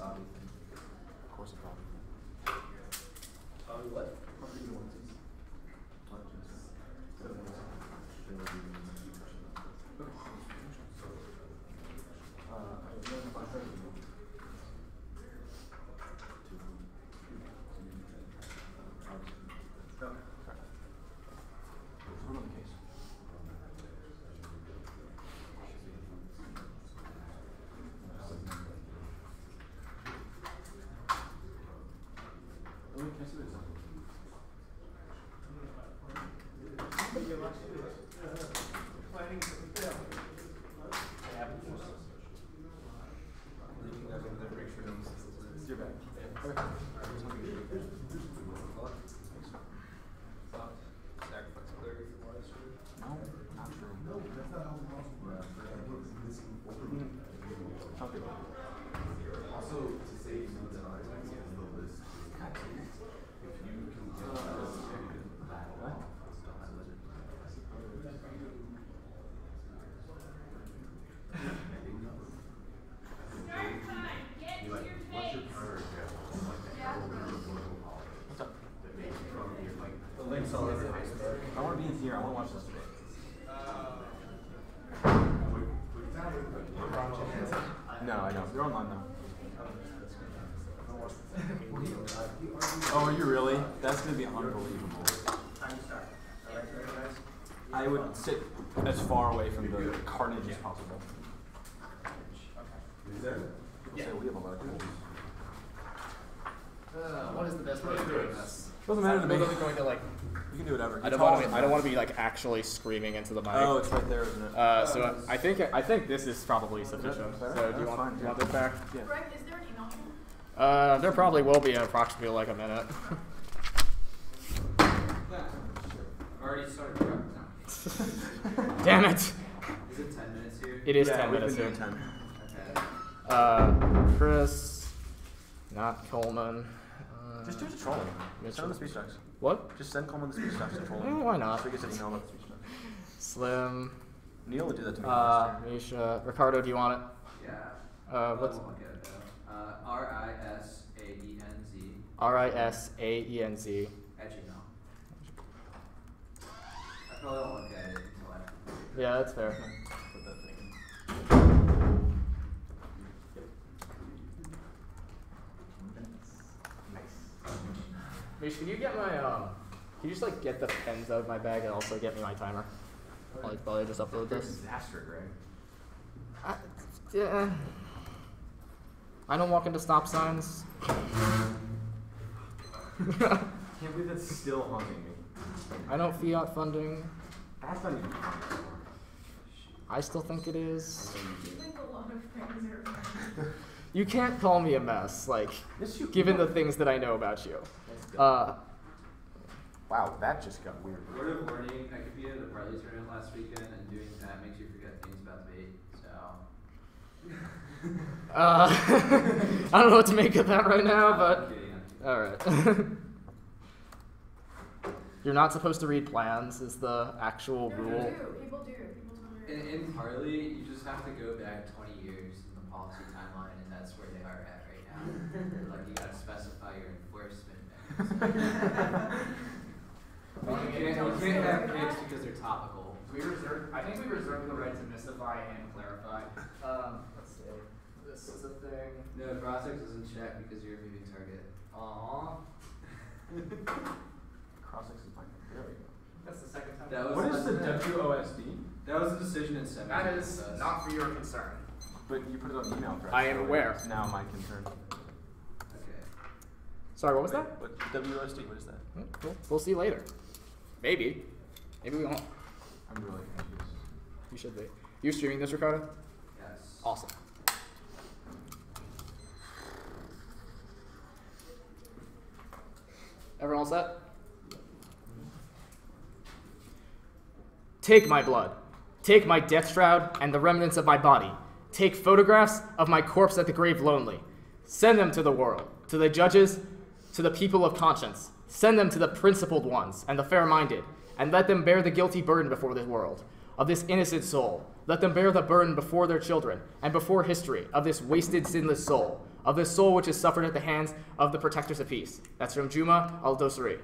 Tommy thing. Of course it's Tommy. Tommy what? I want to be in here. I want to watch this today. No, I know. They're online though. Oh, are you really? That's going to be unbelievable. I would sit as far away from the carnage as possible. People say we have a lot of tools. What is the best way of doing this? Doesn't matter to me. Going to like. You can do whatever. I don't want to be like actually screaming into the mic. Oh, it's right there, isn't it? So I think this is probably sufficient. So do you want this back? Yeah. Greg, is there an email? There probably will be in approximately like a minute. Already started prep now. Damn it! Is it 10 minutes here? It is 10 minutes here. 10. Okay. Chris, not Coleman. Just do it to troll him. Send him the speech docs. What? Just send Coleman the speech docs to troll him. Why not? So he gets an email about the speech docs. Slim. Neil would do that to me last year. Misha. Ricardo, do you want it? Yeah. What's I'll get it though. R-I-S-A-E-N-Z. R-I-S-A-E-N-Z. At Gmail. I probably won't look at it until after. Yeah, that's fair. Put that thing in. Mish, can you get my can you just like get the pens out of my bag and also get me my timer? While I just upload this. Disaster, Greg. Yeah. I don't walk into stop signs. Can't believe that's still haunting me. I don't fiat funding. That's not even funny. I still think it is. I think a lot of things are You can't call me a mess, like, Yes, you given can. the things that I know about you. Wow, that just got weird. Word of warning, I could be at the Barley tournament last weekend, and doing that makes you forget things about debate, so. I don't know what to make of that right now, but I'm kidding. alright. You're not supposed to read plans, is the actual rule. People do. People totally In Parley, you just have to go back 20 years in the policy timeline, and that's where they are at right now. Like, you gotta specify your enforcement mechanism. You can't have picks because they're topical. I think we reserve the right to mystify and clarify. Let's see. This is a thing. No, Crossix is in check because you're a moving target. Aww. Crossix is mine. There we go. That's the second time. That was What is the WOSD? That was a decision in 7. That is not for your concern. But you put it on email thread. I am so aware. It's now my concern. Okay. Sorry, what was Wait, that? What WOSD? What is that? Cool. We'll see later. Maybe. Maybe we won't. I'm really confused. You should be. You streaming this, Ricardo? Yes. Awesome. Everyone all set? Take my blood. Take my death shroud and the remnants of my body. Take photographs of my corpse at the grave lonely. Send them to the world, to the judges, to the people of conscience. Send them to the principled ones and the fair-minded, and let them bear the guilty burden before the world of this innocent soul. Let them bear the burden before their children and before history of this wasted, sinless soul, of the soul which has suffered at the hands of the protectors of peace. That's from Juma al-Dosari.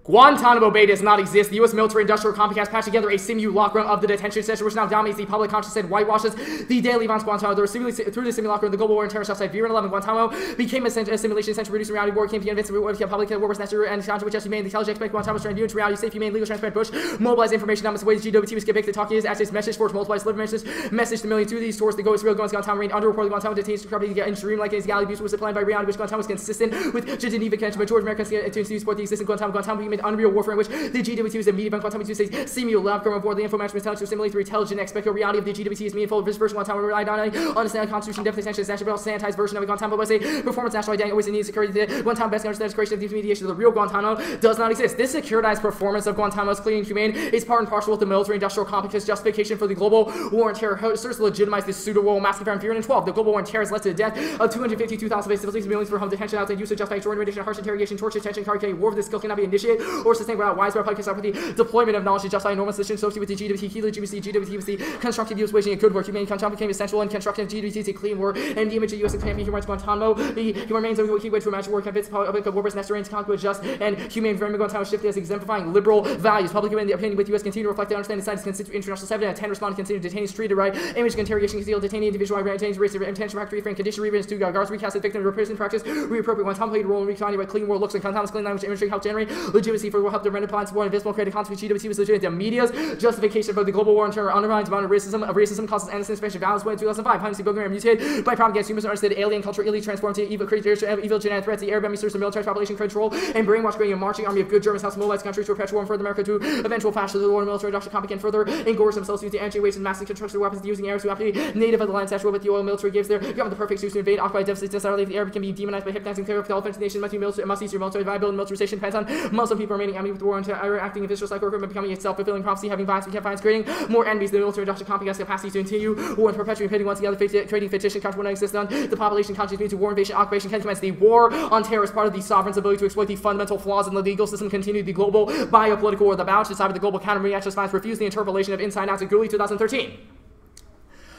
Guantanamo Bay does not exist. The U.S. military-industrial complex has patched together a simulacrum of the detention center which now dominates the public consciousness and whitewashes the daily events Guantanamo. Through the simulacrum, the global war and terror outside Vietnam 11 Guantanamo became a simulation center reducing reality war came to invincible public war was necessary and challenge which has humane the intelligence expect Guantanamo turned into reality safe humane legal transparent push mobilize information on its way the GWT was get back the talk is as its message force multiplies live message to millions through these towards the goes real guns Guantanamo rain underreported Guantanamo detains to property in dream like his galley abuse was supplied by reality which Guantanamo was consistent with Geneva Convention majority Americans to support the existing Guantanamo became unreal warfare in which the GWT was a media of Guantanamo to say simulacrum aboard the info management intelligence to simulate the intelligent expected reality of the GWT is meaningful. This version of Guantanamo relied on understanding Constitution, depth, attention, national sanitized version of Guantanamo was a performance national identity always in need security. The Guantanamo best understands creation of the mediation of the real Guantanamo does not exist. This securitized performance of Guantanamo's clean and humane is part and parcel with the military-industrial complex's justification for the global war on terror. Serves to legitimize this pseudo-war massacre in 2012. The global war on terror has led to the death of 252,000 civilians, millions for home detention, outside use of justified extraordinary rendition, harsh interrogation, torture, detention, car carrying. War of this skill cannot be initiated or sustained without widespread public property. Deployment of knowledge to justify enormous decisions associated with the GWT, GWT was the constructive use waging a good work. Humane Guantanamo became essential in constructing GWT to clean war and the image of U.S. champion human rights Guantanamo. He remains a key way to imagine war, convince public of war was necessary and to just and humane environment Guantanamo shifted as exemplifying liberal values. Public opinion with U.S. continue to reflect and understand the science consistent international 7 and 10 responded considered detainees treated right, image interrogation concealed detaining individual detainees race intention factory frame condition reasons to guards recasted victim reprison practice reappropriate Guantanamo played a role in redefining what clean war looks like. Guantanamo's clean language imagery helped generate legitimacy for help to render plans war invisible creative consequence GWT was legitimate. The media's justification for the global war on terror undermines amount of racism causes endless insufficient balance when in 2005 Heinz Bilgram mutated by propaganda humans understood alien culture illegally transformed to evil creatures evil genetic threats the Arab emissaries of military population control and brainwash creating a marching army of good Germans helps mobilize countries to perpetuate war and further America to eventual fascism the war and military industrial complex and further engorge themselves using energy waste and massive construction weapons using Arabs who have to be native of the land sexual but the oil military gives their government the perfect excuse to invade occupy deficits necessarily if the Arab can be demonized by hypnotizing clear of the offensive nation must use your military viability militarization depends on Muslim people remaining enemy with the war and terror acting in vicious cycle of becoming a self-fulfilling prophecy having violence we can find creating more enemies the military industrial complex has capacity to continue war and perpetuating pitting once the other creating fictitious country when exists on the population conscious means war invasion occupation can commence the war on terror as part of the sovereign's ability to exploit the fundamental flaws in the legal system continue the global biopolitical war the balance decide the global counter reaction response refuse the interpolation of inside out in early 2013.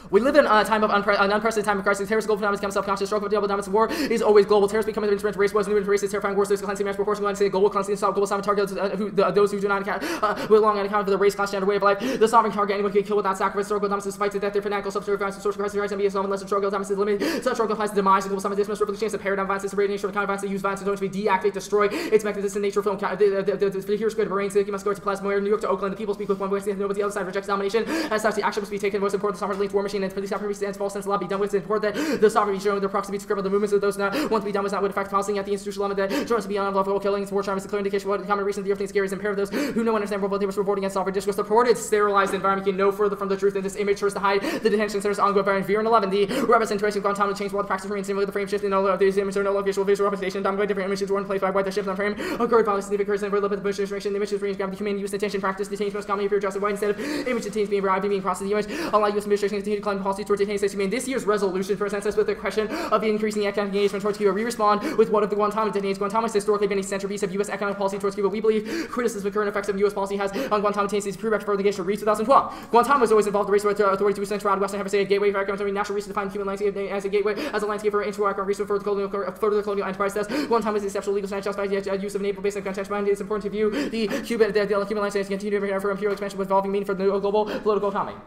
We live in a time of an unprecedented time of crisis. Terrorist global phenomenon becomes self-conscious. Struggle for double dominance of war is always global. Terrorists become an instrument race wars, new races, terrifying wars, there's cleansing, mass proportion, global cleansing, global sovereign targets, those who do not account, who belong on account of the race, class, gender, way of life. The sovereign target, anyone can kill without sacrifice. Struggle dominance despite the death, their fanatical, substitute violence, social crisis, rights, and be Islam, unless the struggle dominance is limited. Such struggle applies to demise, global summit, dismiss, revolution, the paradigm violence, is the nature of the kind of violence, they use violence, is going to be deactivate, destroy its mechanism, nature, film, the hero's good, brain, city must go to plasma, New York to Oakland, the people speak with one voice, but the other side rejects domination. As such, the action must be taken, most important, the sovereign linked war machine, and police operation stands false sense law be done with. It's important that the sovereign be shown with their proximity to scribble the movements of those not want to be done with not would affect policy at the institutional level that joins to be unlawful killings, war charms, the clear indication what the common reason the earthing scary is imperative those who know understand what they were reporting against sovereign discourse. The purported sterilized environment can no further from the truth than this image serves to hide the detention centers ongoing variant fear and 11. The representation of Guantanamo change while the practice remains simulate the frame shift in all of these images are no visual representation dominated by different images one place by why the shift on frame occurred by significant person and the Bush administration the images range gravity humane use attention practice detains most commonly appear adjusted white instead of image detains being arrived being processed the image allow U.S. administration to continue to climb policy towards detainees humane. This year's resolution presents us with the question of the increasing economic engagement towards Cuba. We respond with what of the Guantanamo detainees. Guantanamo has historically been a centerpiece of U.S. economic policy towards Cuba. We believe criticism of current effects of U.S. policy has on Guantanamo detainees is prerequisite for the engagement of 2012. Guantanamo has always involved the race authority to central Western Hemisphere, a gateway for economic national research to define human landscape as a gateway as a landscape for inter-economic research for the colonial enterprise test. Guantanamo is the exceptional legal standard justified the use of naval based on contention. It is important to view the Cuban landscape to continue to for imperial expansion with evolving meaning for the global political economy.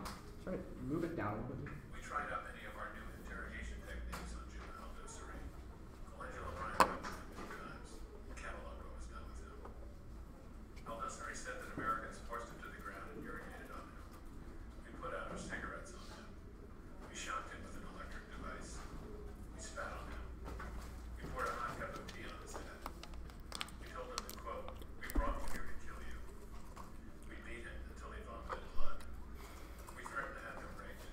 Sorry, move it down. We tried out many of our new interrogation techniques on juvenile dosary. Collegial O'Brien went through them many times. The catalog was done with him. Al-Dosari said that Americans forced him to the ground and urinated on him. We put out our cigarettes on him. We shocked him with an electric device. We spat on him. We poured a hot cup of tea on his head. We told him to quote, "We brought you here to kill you." We beat him until he vomited blood. We threatened to have him raped.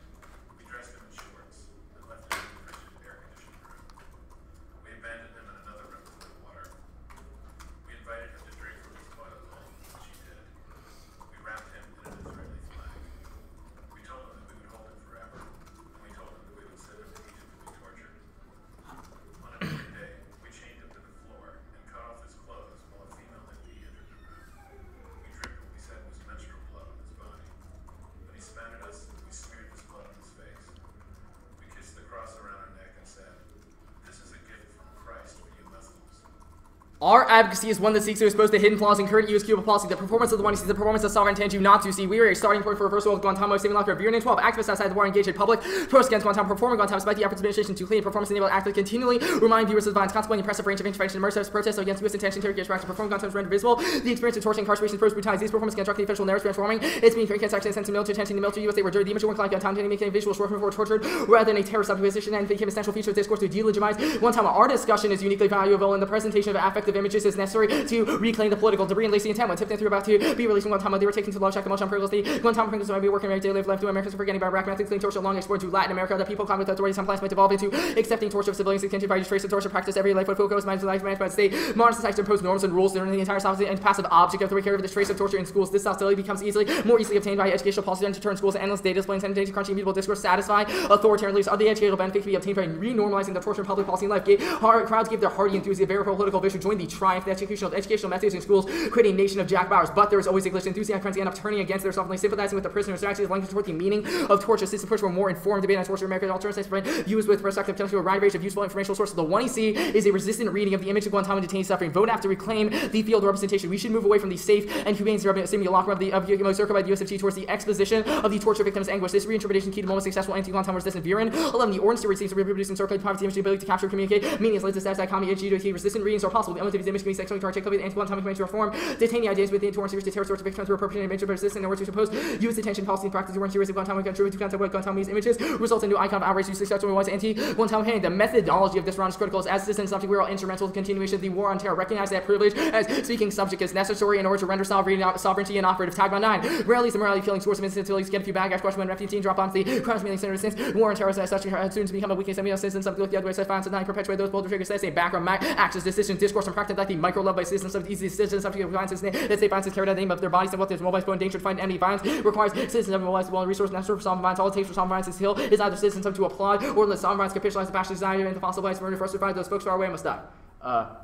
Our advocacy is one that seeks to expose the hidden flaws in current U.S. Cuba policy. The performance of the one sees the performance of sovereign intent you not to see. We are a starting point for reversal of Guantanamo, saving life for Guertin and 12 activists outside the war engaged in public protest against Guantanamo, performing Guantanamo despite the efforts of administration to clean performance enabled actively continually remind viewers of the violence, consequently impressive range of intervention and immersive protests against U.S. intention to practice performing Guantanamo render visible. The experience of torture, incarceration, first brutality. These performances construct the official narrative transforming its meaning, creating a sense of military tension. The military U.S. they were dirty. The image of one client Guantanamo making visual short for tortured rather than a terror subposition and became an essential feature of discourse to delegitimize Guantanamo. Our discussion is uniquely valuable, and the presentation of affective images is necessary to reclaim the political debris and lacy intent. When Tipton threw about to be released from Guantanamo, they were taken to the law check the motion on perilously. Guantanamo prisoners might be working their daily life to Americans forgetting about Iraq methods, clean torture long explored to Latin America. The people conflict authorities some plans might devolve into accepting torture of civilians and continue by trace of torture practice every life would focus minds life managed by the state. Modern society to impose norms and rules during the entire society and passive object of the care of this trace of torture in schools. This hostility becomes more easily obtained by educational policy to turn schools endless data displays and crunching immutable discourse satisfy authoritarian leaders. Other educational benefits can be obtained by renormalizing the torture in public policy in life. Crowds gave their hearty enthusiasm, very political vision, join the triumph of the educational methods in schools, creating a nation of Jack Bauers. But there is always a glitch. Enthusiastic friends end up turning against their sovereignty, sympathizing with the prisoners, actually language toward the meaning of torture. System push for more informed debate on torture. American alternatives views with perspective to a wide range of useful informational sources. The one EC is a resistant reading of the image of Guantanamo detainees suffering. Vote after reclaim the field of representation. We should move away from the safe and humane simulacrum of the circle by the USFG towards the exposition of the torture victims' anguish. This reinterpretation key to most successful anti-Guantanamo resistant Guertin. 11. The ordinance to receive to reproduce and circulate poverty image, the ability to capture, communicate, meaning leads to status economy, and resistant readings are possible. The element of these images can be sexually to articulate the anti-Guantanamo convention reform, detainee ideas within torrents to terror sorts of victims through appropriate image of resistance in order to suppose U.S. detention policy and practice warrant series of Guantanamo contribute to Guantanamo's images, results in new icon of outrage to successful was anti-Guantanamo handing. The methodology of this round is critical as citizen subject we are all instrumental to the continuation of the war on terror. Recognize that privilege as speaking subject is necessary in order to render sovereignty and operative. Tag 9. Rarely is a morally feeling source of instability to get a few bad guys question when refugee drop bombs the crimes meaning center since war on terror as such soon to become a weakness and citizens of the other way such violence and perpetuate those bold triggers that say background actions, decisions, discourse and practice like the micro love by citizens of easy citizens subject of violence that say violence is carried out in the name of their bodies and what there's mobilized in danger to find enemy violence requires citizens of mobilized well resource necessary for solving violence. All it takes for solving violence is either citizens to applaud or let solving violence capitalize the passion desire and the possible violence murder for us to find those folks far away must die.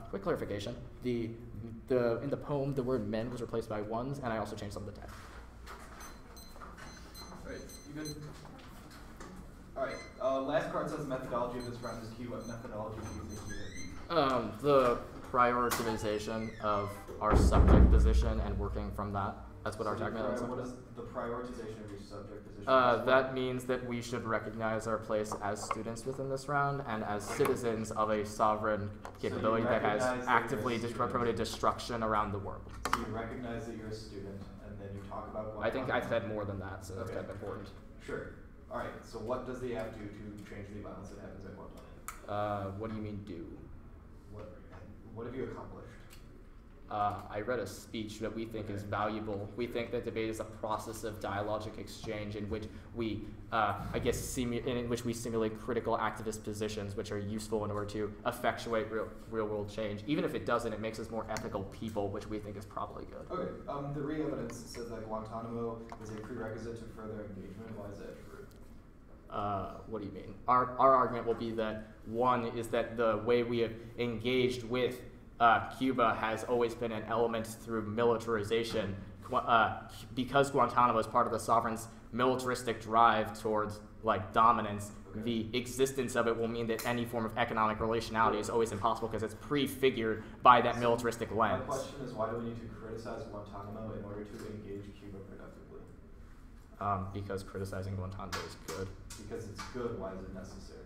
Quick clarification. In the poem the word men was replaced by ones, and I also changed some of the text. Alright, you good? Alright, last card says methodology of this round is key. What methodology do you think you have used? The prioritization of our subject position and working from that. That's what our tag is. What is the prioritization of your subject position? That means that we should recognize our place as students within this round and as citizens of a sovereign capability that has actively promoted destruction around the world. So you recognize that you're a student, and then you talk about Guantanamo. I think I said more than that, so that's kind of important. Sure. All right. So what does the app do to change the violence that happens at Guantanamo? What do you mean do? What have you accomplished? I read a speech that we think is valuable. We think that debate is a process of dialogic exchange in which we, in which we simulate critical activist positions, which are useful in order to effectuate real-world change. Even if it doesn't, it makes us more ethical people, which we think is probably good. Okay. The re-evidence says that Guantanamo is a prerequisite to further engagement. Why is that true? What do you mean? Our argument will be that one is that the way we have engaged with Cuba has always been an element through militarization. Because Guantanamo is part of the sovereign's militaristic drive towards dominance, the existence of it will mean that any form of economic relationality is always impossible because it's prefigured by that militaristic lens. My question is, why do we need to criticize Guantanamo in order to engage Cuba productively? Because criticizing Guantanamo is good. Because it's good, why is it necessary?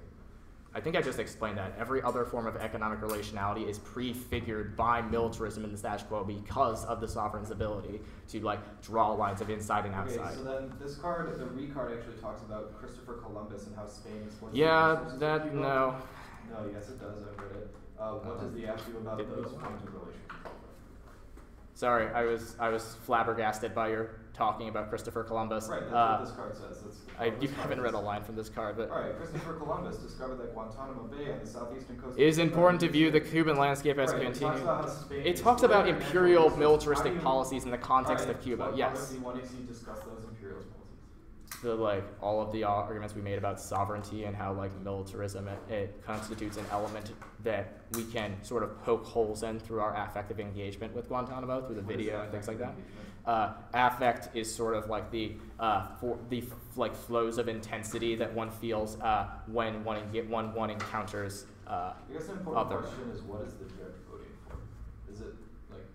I think I just explained that. Every other form of economic relationality is prefigured by militarism in the status quo because of the sovereign's ability to draw lines of inside and outside. Okay, so then this card, the re card, actually talks about Christopher Columbus and how Spain exploits No, yes it does, I've read it. What does the app do about those forms of relations? Sorry, I was flabbergasted by your talking about Christopher Columbus. Right, that's what this card says. You haven't read a line from this card, but... Alright, Christopher Columbus discovered that Guantanamo Bay on the southeastern coast... It is important to view the Cuban landscape as it continues. It talks about imperial militaristic policies in the context of Cuba, yes. How does the 1AC discuss those imperialist policies? All of the arguments we made about sovereignty and how militarism, it constitutes an element that we can sort of poke holes in through our affective engagement with Guantanamo, through the video and things like that. Affect is sort of the flows of intensity that one feels when one encounters I guess an important question is, what is the judge voting for? Is it like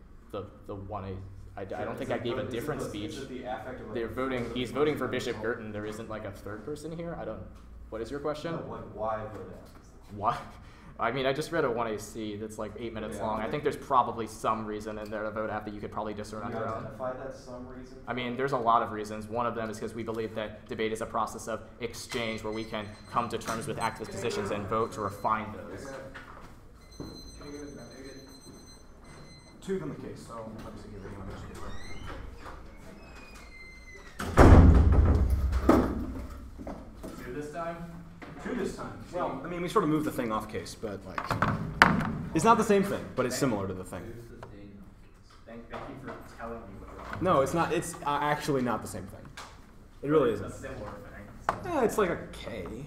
The 1A. I don't think I gave a different speech. Is it the affect of, like, They're voting. He's voting for Bishop Guertin. There isn't like a third person here. I don't. What is your question? No, like why vote out? Why? I mean, I just read a 1AC that's like 8 minutes long. I think there's probably some reason in there to vote out that you could probably discern on Can you your own. identify that some reason? I mean, there's a lot of reasons. One of them is because we believe that debate is a process of exchange where we can come to terms with activist positions and vote to refine those. Two than the case, so let me see if anyone else can Two this time? Two this time. Well, I mean, we sort of moved the thing off case, but like, it's not the same thing, but it's similar to the thing. Thank you for telling me what you're on. No, it's not. It's actually not the same thing. It really It's isn't. a similar thing. Yeah, it's like a K.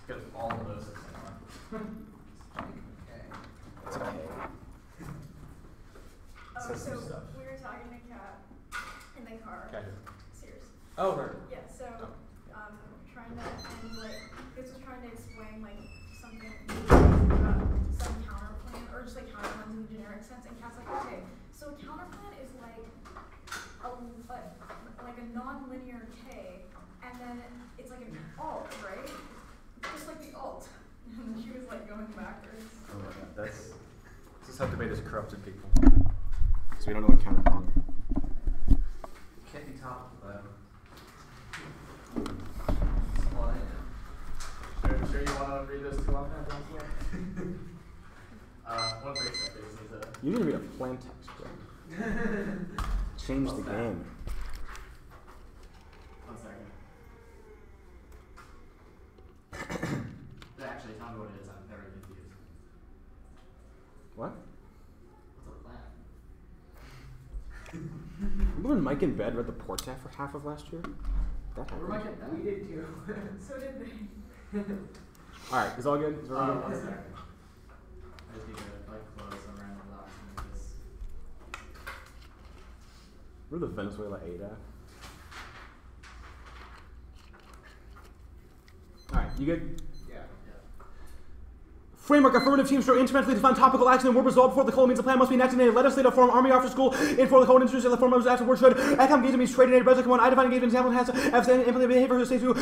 Because all of those are similar. It's a K. Oh, Says some so stuff. we were talking to Kat in the car. Okay. Sears. Oh, right. Yeah, so trying to, and like, this was trying to explain like something about some counterplan, or just like counterplans in the generic sense, and Kat's like, okay, so a counterplan is like a non-linear K, and then it's like an alt, right? Just like the alt. And then she was like going backwards. Oh my God, this is how debate has corrupted people. Because we don't know what counterpoint. Can't be top of the bottom. Sure you want to read those two off now, one break step is You need to read a plain text, bro. Change the game. 1 second. Actually, tell me what it is. I'm very confused. What? What's a plan? Remember when Mike and Bed read the Port Act for half of last year? That happened. We did too. So did they. Alright, is all good? Is all good? 1 second. I just need to like close some random docs and just. Remember the Venezuela aid act? Alright, you good? Yeah. Framework, affirmative teams show instrumentally defined topical action and word resolved before the code means the plan must be enacted in a legislative form, army after school, in for the code introduced in the form of action word should. Economic engagement means trade and aid, budget, I define engagement example has implemented behavior who states to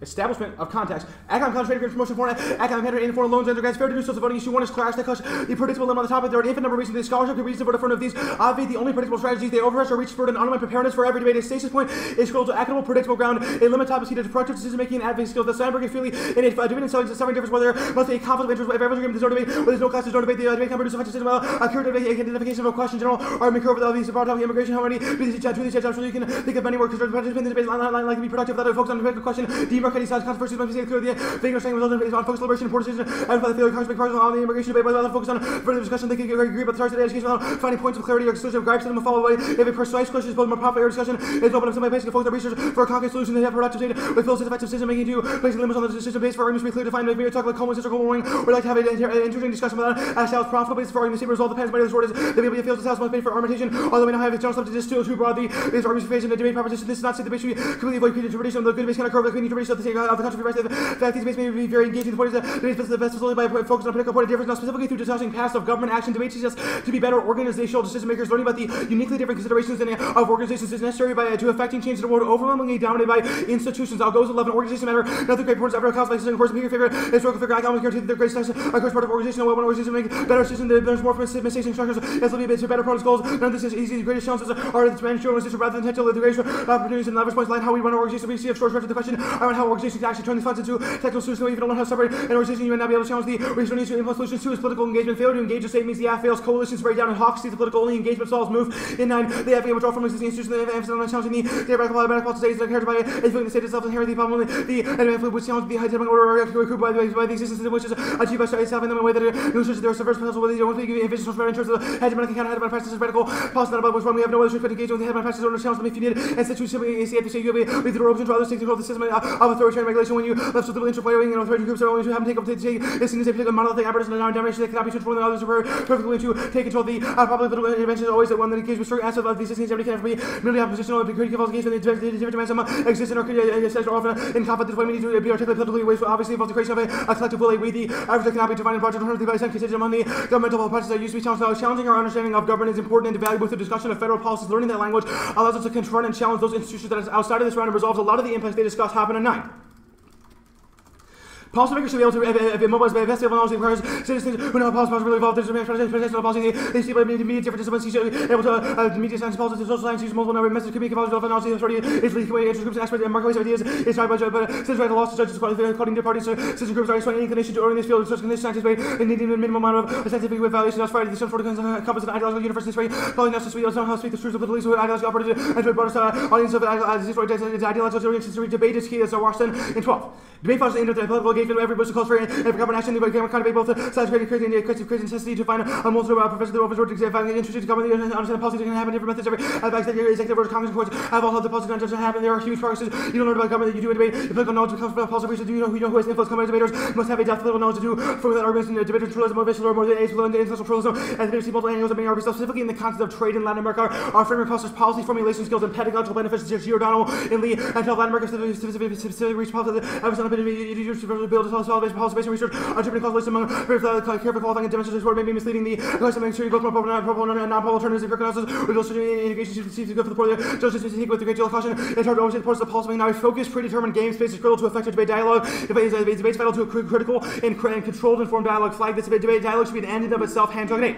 establishment of context. Economic concentration promotion for economic matter in foreign loans and grants fair to do so. The voting issue one is clash that the predictable limit on the topic. There are an infinite number of reasons the scholarship could reach the vote of these. Obviously, the only predictable strategies they overrush or reach for an undermine preparedness for every debate. A stasis point is critical to equitable, predictable ground. A limit topics needed to productive decision making and advocacy skills. The Steinberg and Feely in a debate and suffering difference whether there must be a conflict of interest if everyone's agreement there's no debate. Where there's no class, there's no debate. The debate can produce a system a curative identification of a question general argument curve without these about topic immigration. How many truly you can think of many workers participate in the debate line like to be productive without a focus on the question. Demarcating sides controversies must be clear. The vague understanding results based on focused liberation and poor decision and by the failure of Congress make progress on the immigration debate without focus on further discussion. They can agree about the targets of the education without finding points of clarity or exclusive gripes to them follow away. If a precise question is both more profitable discussion is open up somebody basic focus on research for a concrete solution. They have productive data with full effective decision making to placing limits on the decision base for arguments to be clear defined. Maybe talk about common sense or global warming. We'd like to have an interesting discussion about as to how profitable basis for arguments. The result depends on the short is the ability of fields to must pay for argumentation. Although we now have a general subject too broadly these arguments facing the debate proposition. This is not to say the debate should be completely avoid creative interpretation of the good base kind of curve, the creative interpretation of the country. The fact these debates may be very engaging. The point is that debates the best facility by focusing on political point of difference, not specifically through discussing past of government action. Debates just to be better organizational decision makers. Learning about the uniquely different considerations of organizations is necessary to affecting change in the world overwhelmingly dominated by institutions. I'll go to 11 organization matter. Nothing great importance ever accounts like a person, favorite historical figure, economic guarantee their great success. A course part of organization. When organization make better decisions, there's more mistakes and structures. As will be to better products goals. None of this is easy. The greatest challenges are the management organization rather than potential. The greatest opportunities and leverage points line how we run our organization. We see if short stretch of the question around how organizations can actually turn these funds into technical solutions. If you don't know how to separate an organization, you may not be able to challenge the organization needs to implement solutions. 2 is political engagement. Failure to engage a state means the app fails. Coalitions break down and Hawks see the political only engagement solves move. In 9, they have to withdraw from existing institutions. They have emphasis on challenging the theoretical states that are characterized by a feeling the state itself inherently the problem. The enemy which challenge the hegemonic order or recruit by the existence of which is achieved by itself in a way that illustrates there are subversive principles whether you don't think envision from in terms of the hegemonic and counter-hegemonic practices radical policy not about which one we have no other choice but engage with the hegemonic practices or challenge them if you need and since you simply see if you say you leave the door open to others to control the system of authoritarian regulation when you left with the interplay and authoritarian groups are only to have to take up to take this is a particular monolithic apparatus and domination that cannot be switched more than others are perfectly willing to take control of the public political intervention is always the one that engages with certain aspects of the existing can never be merely oppositional and critical of engagement. The different dimensions exist in our are often in conflict with what we need to be articulated politically ways obviously involves the creation of a collective will. We the average that cannot be defined in project alternatively by some considered among the governmental processes that used to be challenged. Challenging our understanding of government is important and valuable through discussion of federal policies. Learning that language allows us to confront and challenge those institutions that is outside of this round and resolves a lot of the impacts they discuss happen at 9. Policymakers should be able to mobilize by best available knowledge requires citizens who know how policy really involved in presidential policy. They see by media different disciplines. Should be able to media science, politics, and social science use multiple number of methods to communicate policy knowledge. The authority is leading interest groups and experts and marketplace ideas. It's tried by citizens right to laws to judges according to parties. Citizen groups are showing any inclination to earn this field. Such conditions scientists way and needing a minimum amount of scientific evaluation. That's right. The some sort of compass and ideological universe is very calling us to speak the truth of the police who ideology operated and to a broader audience of ideological oriented debate is key. That's Washington in 12. Debate follows the end of the political engagement of every bush calls for every government action. The government kind of able to size creating crazy necessity to find a multitude of professors that resort to finding interested to government understand the policies that can happen different methods. Every executive order, Congress, courts have all held the policies that just happen. There are huge progresses. You don't learn about government that you do in debate. The political knowledge becomes from policy research. Do you know who has influence? Coming debaters must have a depth political knowledge to do formulate arguments in debaters, pluralism, motivation, or more than intellectual pluralism. And debaters see multiple angles of many arguments, specifically in the concept of trade in Latin America. Our framework fosters policy formulation skills and pedagogical benefits. Giordano and Lee and tell Latin America specifically reach policy. Build a solid policy-based research, interpreting causation among careful qualifying dimensions toward maybe misleading the question of making sure you go from proper and non-proper alternatives if your analysis will illustrate integration to see to go for the poor justice to take with the great deal of caution. It's hard to overstate the parts of the policy. Now, a focused, predetermined game space is critical to effective debate dialogue. Debate is vital to a critical and controlled, informed dialogue. Flag this debate dialogue should be an end in of itself. Hand jug 8.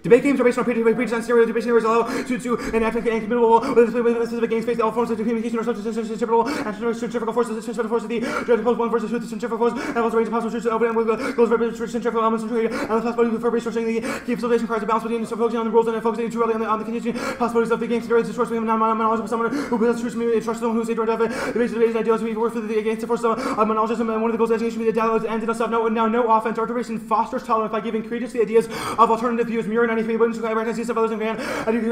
Debate games are based on pre-designed scenarios allow to enact and communicable with a specific game space. All forms of communication are subject to centrifugal and centrifugal forces. The centrifugal force of the opposed one versus truth. The centrifugal force and also range of possible truths open with goals for centrifugal elements and the possibility for researching the facilitation requires a balance between focusing on the rules and focusing too early on the condition possibilities of the game scenarios. The source we have non-knowledge of someone who builds truth to trust someone who is ignorant of it. The basic debate is ideal to be work for the against the force of knowledge. And one of the goals of education should be the dialogue and itself. No offense. Our duration fosters tolerance by giving credence to the ideas of alternative views. Mirror 93 but of others and grand.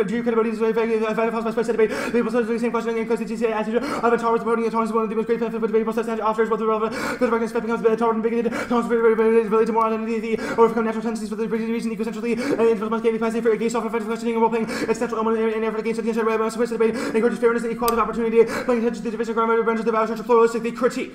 Do you credibility is very by space debate. People say the same question and because it's attitude of intolerance, promoting intolerance is one of the most great benefits of debate process and officers both relevant because the respect becomes tolerant and bigoted. Tolerance related to more identity, overcome natural tendencies for the reason eco-centrally and individuals must gain the capacity for against self-effective questioning and role-playing. It's central element in effort against the space debate encourages fairness and equality of opportunity, paying attention to the division of grammar, renders the value pluralistic, the critique.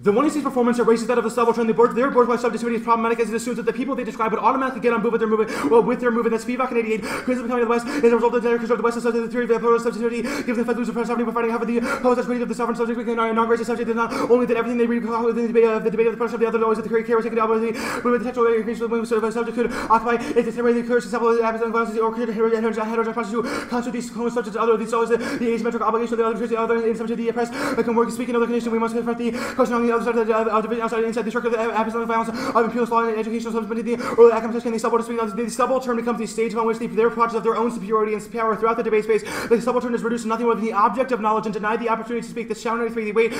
The one sees performance erases that of the subaltern. Their bourgeois subjectivity is problematic as it assumes that the people they describe would automatically get on board with their movement. Well, with their movement, that's Spivak in 88. Criticism becoming of the West is a result of the control of the West is the theory of the pluralist subjectivity gives the effect of sovereignty by fighting half of the opposed critique of the sovereign subject. We can inaugurate the subject is not only that everything they read within the debate of the person of the other, always that the care taken out with the potential increase of the subject could occupy is the temporary courage to sample the absence of violence or heterogeneous process to constitute these subjects other. These always the asymmetric obligation of the other, the other in some of the oppressed can work. Speaking of the condition, we must confront the question on the other side of the outside inside the circle of the epistemic violence of imperialist law and educational subsidy, or the academic and the subaltern. The subaltern becomes the stage upon which their projects of their own superiority and power throughout the debate space. The subaltern is reduced to nothing more than the object of knowledge and denied the opportunity to speak. The challenge 93, the way.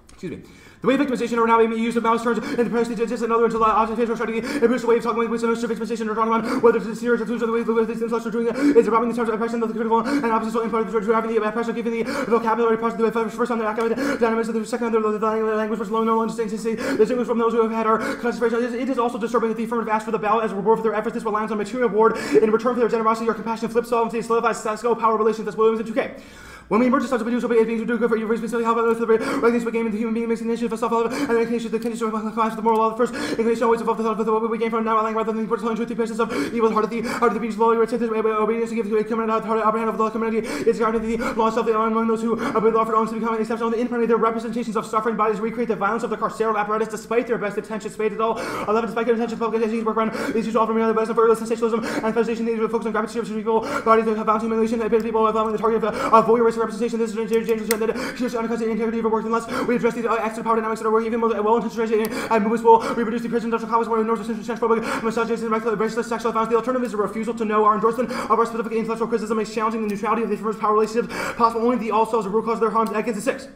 Excuse me. The way of victimization are now being used of mouse terms in the press just another until object strategy. It brings the way of talking with some victimization or talking about whether it's a serious or the way these themselves are doing it is robbing the terms of oppression of the critical and oppositional input of driving the oppression, giving the vocabulary parts of the first on the academic dynamics, the second on the language which no understanding distinguished from those who have had our concentration. It is also disturbing that the affirmative asked for the ballot as a reward for their efforts. This reliance on material reward in return for their generosity or compassion flip solvency solidifies status quo power relations. That's Williams and 2K. When we emerge as we do so, beings who do good for you, specifically help out with the recognition of a game and the human being makes an initiative for self-love and the condition of compliance with the moral law. The first inclination always evolved the thought of what we gain from now rather than the importance of telling truth, the persons of evil, heart of the beast, law, obedience to give to a community, upper hand of the community is guarding the law itself among those who obey the law for own to become an exception. On the infinity, their representations of suffering bodies recreate the violence of the carceral apparatus despite their best intentions. Spade it all. 11, despite their intentions, public agencies work around these issues offer merely the best for sensationalism and fascination. These focus on gravity service to people, bodies that have violence, humiliation, and people allowing the target of voyeuristic representation. This is dangerous and that she's undercuts the integrity of our work unless we address these extra power dynamics that are working even more well-intentioned and movements will reproduce the prison industrial complex where north is transphobic, misogynist, and racist sexual violence. The alternative is a refusal to know our endorsement of our specific intellectual criticism makes challenging the neutrality of the first power relationships possible. Only the all selves are root cause of their harms against the six.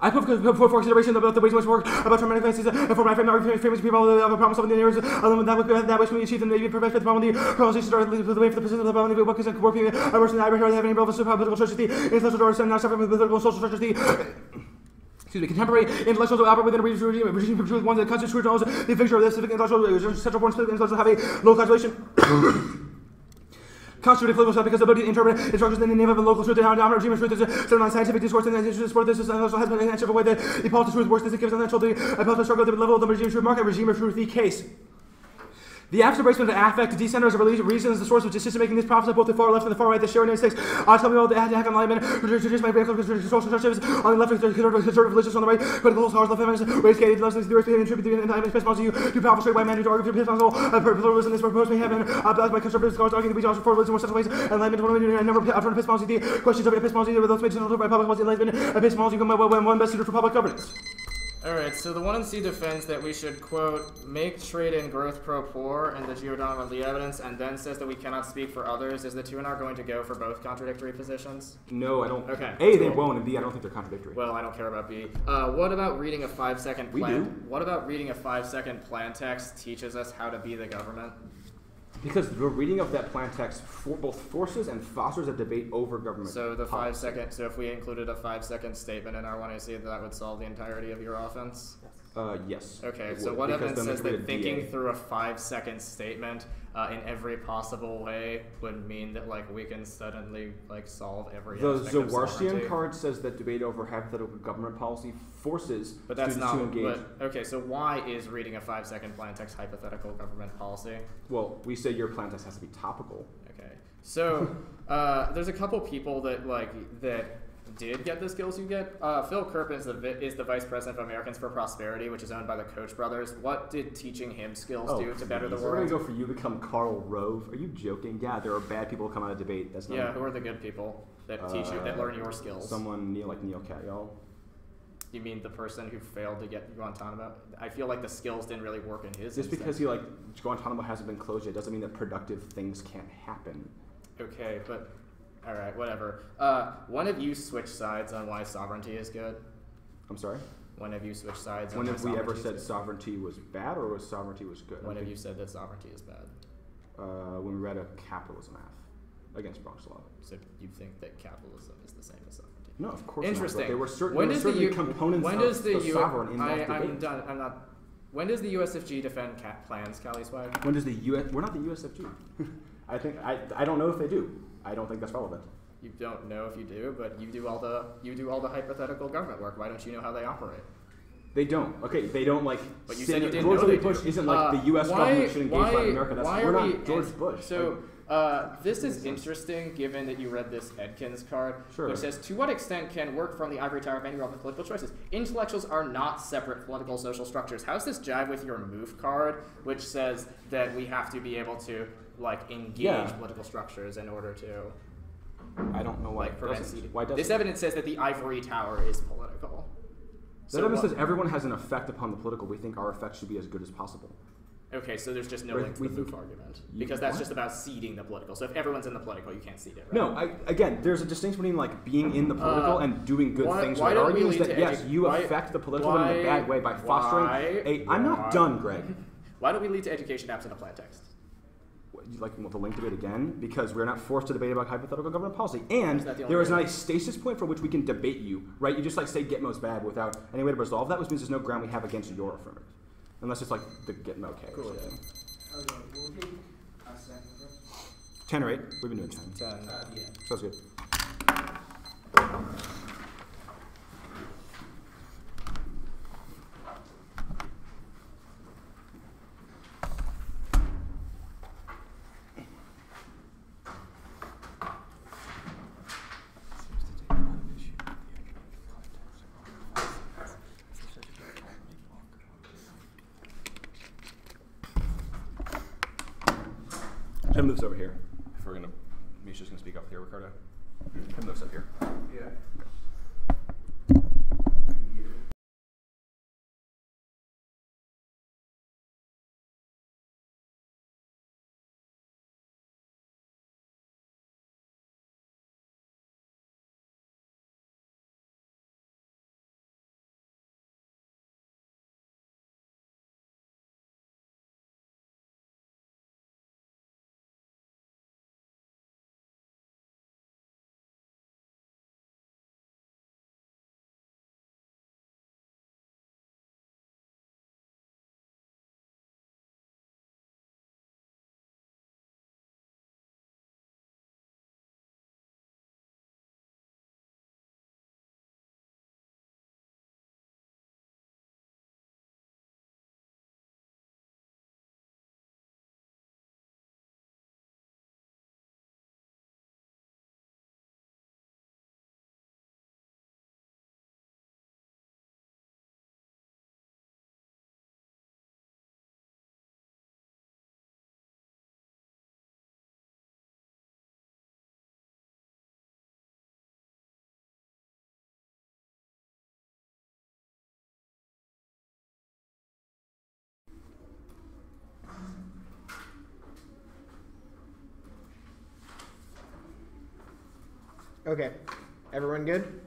I put for consideration about the ways in which work about traumatic faces and for my famous people of a problem solving the areas that which we achieve and maybe prevent the problem the pronunciation or the way for the position of the problem what is working I work in the Irish having relevance to political structures the intellectual doors and not suffering political social structures the contemporary intellectuals will operate within a regime with ones that constitute the fixture of this civic intellectual central born civic intellectuals have a low calculation constituted political stuff because the ability to interpret instructions in the name of a local truth and dominant regime of truth is set on scientific discourse and the support this also has been an answer way that the politics truth works this gives an actual the political struggle at the level of the regime of truth market regime of truth the case. The absent embracement of the affect decenters of reason is the source of decision making. This profits both the far left and the far right. The share in States. I tell me all the attack on alignment, reduce my radical social structures on the left, conservative religious on the right, critical scholars, left feminists, race gated, lessons, the and attribute the anti-American epistemology to powerful straight white men who argue for pluralism. This proposed may have been by conservative scholars arguing the region for religion more central ways, and alignment and number of epistemology. The questions of epistemology were those made central by public policy, enlightenment, epistemology, one best suited for public governance. Alright, so the 1 and C defends that we should, quote, make trade and growth pro-poor and the Giordano Lee evidence, and then says that we cannot speak for others. Is the 2 and R going to go for both contradictory positions? No, I don't. Okay. A, they won't, and B, I don't think they're contradictory. Well, I don't care about B. What about reading a 5-second plan? We do. What about reading a 5-second plan text teaches us how to be the government? Because the reading of that plan text both forces and fosters a debate over government. So the 5-second. So if we included a 5-second statement in our 1AC, that would solve the entirety of your offense. Yes. Okay. So what evidence says that thinking through a 5-second statement in every possible way would mean that like we can suddenly like solve every aspect of sovereignty? The Zawarstian card says that debate over hypothetical government policy forces but that's students not, to engage. But, okay, so why is reading a 5-second plan text hypothetical government policy? Well, we say your plan text has to be topical. Okay. So there's a couple people that did get the skills you get. Phil Kerpen is the vice president of Americans for Prosperity, which is owned by the Koch brothers. What did teaching him skills do to better the world? We're gonna go for you become Karl Rove. Are you joking? Yeah, there are bad people who come out of debate. That's not. Yeah, who are the good people that teach you, that learn your skills? Someone like Neil Katyal. You mean the person who failed to get Guantanamo? I feel like the skills didn't really work in his. Just because Guantanamo hasn't been closed yet doesn't mean that productive things can't happen. Okay, but. All right, whatever. When have you switched sides on why sovereignty is good? I'm sorry? When have you switched sides on when why have we ever said good? sovereignty was bad or was sovereignty was good? When have you said that sovereignty is bad? When we read a capitalism math against Bronx law. So you think that capitalism is the same as sovereignty? No, of course Interesting. not. But there were certain components of the sovereign in that debate. I'm done. I'm not. When does the USFG defend plans, Cali Swag? When does the US? We're not the USFG. I don't know if they do. I don't think that's relevant. You don't know if you do, but you do all the hypothetical government work. Why don't you know how they operate? They don't. Okay, they don't like. But you said you didn't George know they Bush do. isn't like the U.S. government should engage Latin America. That's why we're are not George Bush. So this is interesting, given that you read this Edkins card, which says, to what extent can work from the ivory tower of any relevant political choices? Intellectuals are not separate political social structures. How does this jive with your MOVE card, which says that we have to be able to like engage political structures in order to? I don't know why it doesn't. Why doesn't this evidence says that the ivory tower is political. That evidence says everyone has an effect upon the political. We think our effect should be as good as possible. Okay, so there's just no link to the MOVE argument. Because that's just about seeding the political. So if everyone's in the political, you can't seed it, right? No, again, there's a distinction between like being in the political and doing good things. Why don't we lead that yes, you affect the political in a bad way by fostering I'm not done, Greg. Why don't we lead to education absent a plan text? You like the link to it again? Because we're not forced to debate about hypothetical government policy. And there is not a stasis point for which we can debate you, right? You just like say Gitmo's bad without any way to resolve that, which means there's no ground we have against your affirmative. Unless it's like the Gitmo case. Cool. Okay, we'll take a second. 10 or 8? We've been doing 10. 10. Yeah. Sounds good. Tim moves over here. If we're gonna, Misha's gonna speak up here, Ricardo. Tim moves up here. Yeah. Okay. Everyone good?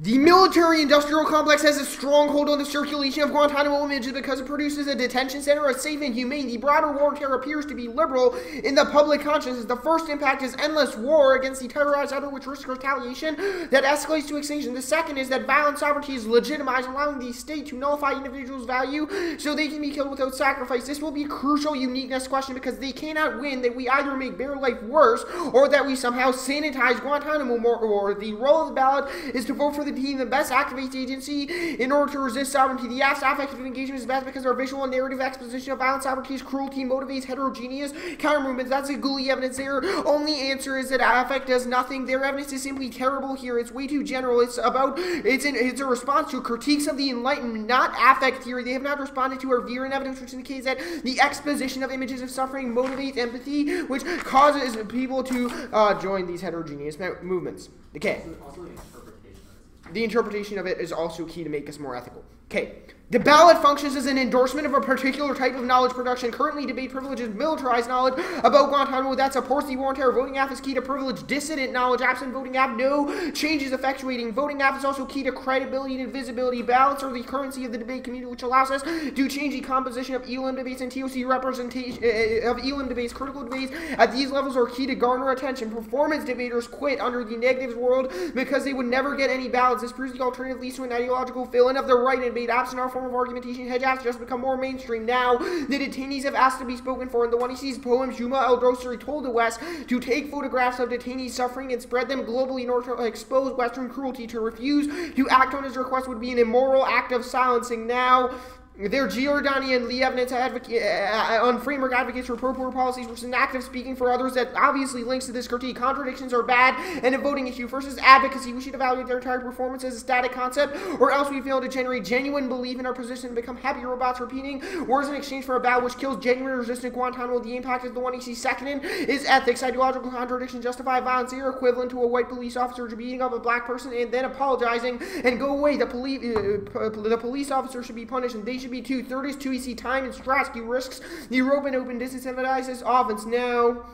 The military-industrial complex has a strong hold on the circulation of Guantanamo images because it produces a detention center as safe and humane. The broader war on terror appears to be liberal in the public consciousness. The first impact is endless war against the terrorized other, which risks retaliation that escalates to extinction. The second is that violent sovereignty is legitimized, allowing the state to nullify individuals' value so they can be killed without sacrifice. This will be a crucial uniqueness question because they cannot win that we either make their life worse or that we somehow sanitize Guantanamo more, or the role of the ballot is to vote for the team that best activates the agency in order to resist sovereignty. The affective engagement is best because our visual and narrative exposition of violent sovereignty's cruelty motivates heterogeneous counter movements. That's a ghoulie evidence. Their only answer is that affect does nothing. Their evidence is simply terrible here. It's way too general. It's a response to critiques of the Enlightenment, not affect theory. They have not responded to our virulent evidence, which indicates that the exposition of images of suffering motivates empathy, which causes people to join these heterogeneous movements. Okay. The interpretation of it is also key to make us more ethical. Okay. The ballot functions as an endorsement of a particular type of knowledge production. Currently, debate privileges militarized knowledge about Guantanamo that supports the war on terror. Voting app is key to privilege dissident knowledge. Absent voting app, no change is effectuating. Voting app is also key to credibility and visibility. Ballots are the currency of the debate community, which allows us to change the composition of ELM debates and TOC representation of ELM debates. Critical debates at these levels are key to garner attention. Performance debaters quit under the negatives world because they would never get any ballots. This proves the alternative leads to an ideological fill-in of the right in debate. Absent our form of argumentation, hedge has just become more mainstream. Now, the detainees have asked to be spoken for. In the one he sees poem, Juma al-Dosari told the West to take photographs of detainees suffering and spread them globally in order to expose Western cruelty. To refuse to act on his request would be an immoral act of silencing. Now, their Giordani and Lee evidence on framework advocates for pro-poor policies, which is an act of speaking for others that obviously links to this critique. Contradictions are bad and a voting issue. First is advocacy. We should evaluate their entire performance as a static concept, or else we fail to generate genuine belief in our position and become happy robots repeating words in exchange for a ballot, which kills genuine resistant Guantanamo. The impact is the one he sees second in is ethics. Ideological contradiction justify violence. They are equivalent to a white police officer beating up a black person and then apologizing and go away. The police officer should be punished, and they should be too. Third is 2EC time and Stratsky risks the Europe and open disincentivizes offense. Now,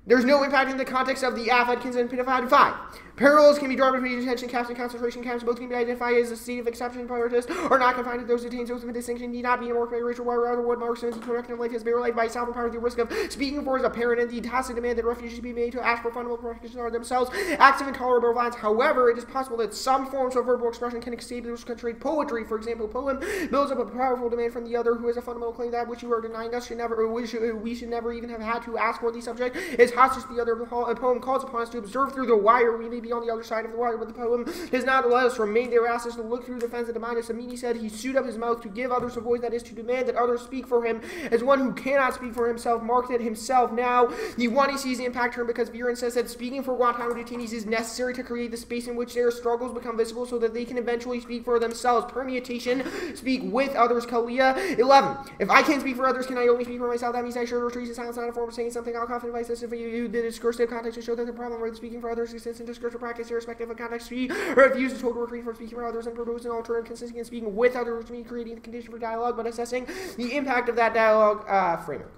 there's no impact in the context of the Afghans and Pinafide 5. Parallels can be drawn between detention camps and concentration camps. Both can be identified as a state of exception. Prioritist are not confined to those detained. Those with a distinction need not be marked by racial or rather what marks them as the production of life is very life by self-empowered. The risk of speaking for is apparent, and the tacit demand that refugees be made to ask for fundamental protections are themselves acts of intolerable violence. However, it is possible that some forms of verbal expression can escape those constrained. Poetry, for example, poem builds up a powerful demand from the other who has a fundamental claim that which you are denying us we should never even have had to ask for. The subject is hostage to the other. A poem calls upon us to observe through the wire. We may be on the other side of the wire, but the poem does not let us remain there. Asks us to look through the fence and demand us. Samini said he sewed up his mouth to give others a voice, that is to demand that others speak for him as one who cannot speak for himself, marked it himself. Now, the one he sees the impact term because Viren says that speaking for Guantanamo detainees is necessary to create the space in which their struggles become visible so that they can eventually speak for themselves. Permutation, speak with others. Kalia 11. If I can't speak for others, can I only speak for myself? That means I should retreat. Silence not a form of saying something. I'll confidently advise if you the discursive context to show that the problem with speaking for others exists in discursive practice irrespective of context. She refuses total retreat from speaking for others and proposes an alternative consisting in speaking with others, which means creating the condition for dialogue, but assessing the impact of that dialogue framework.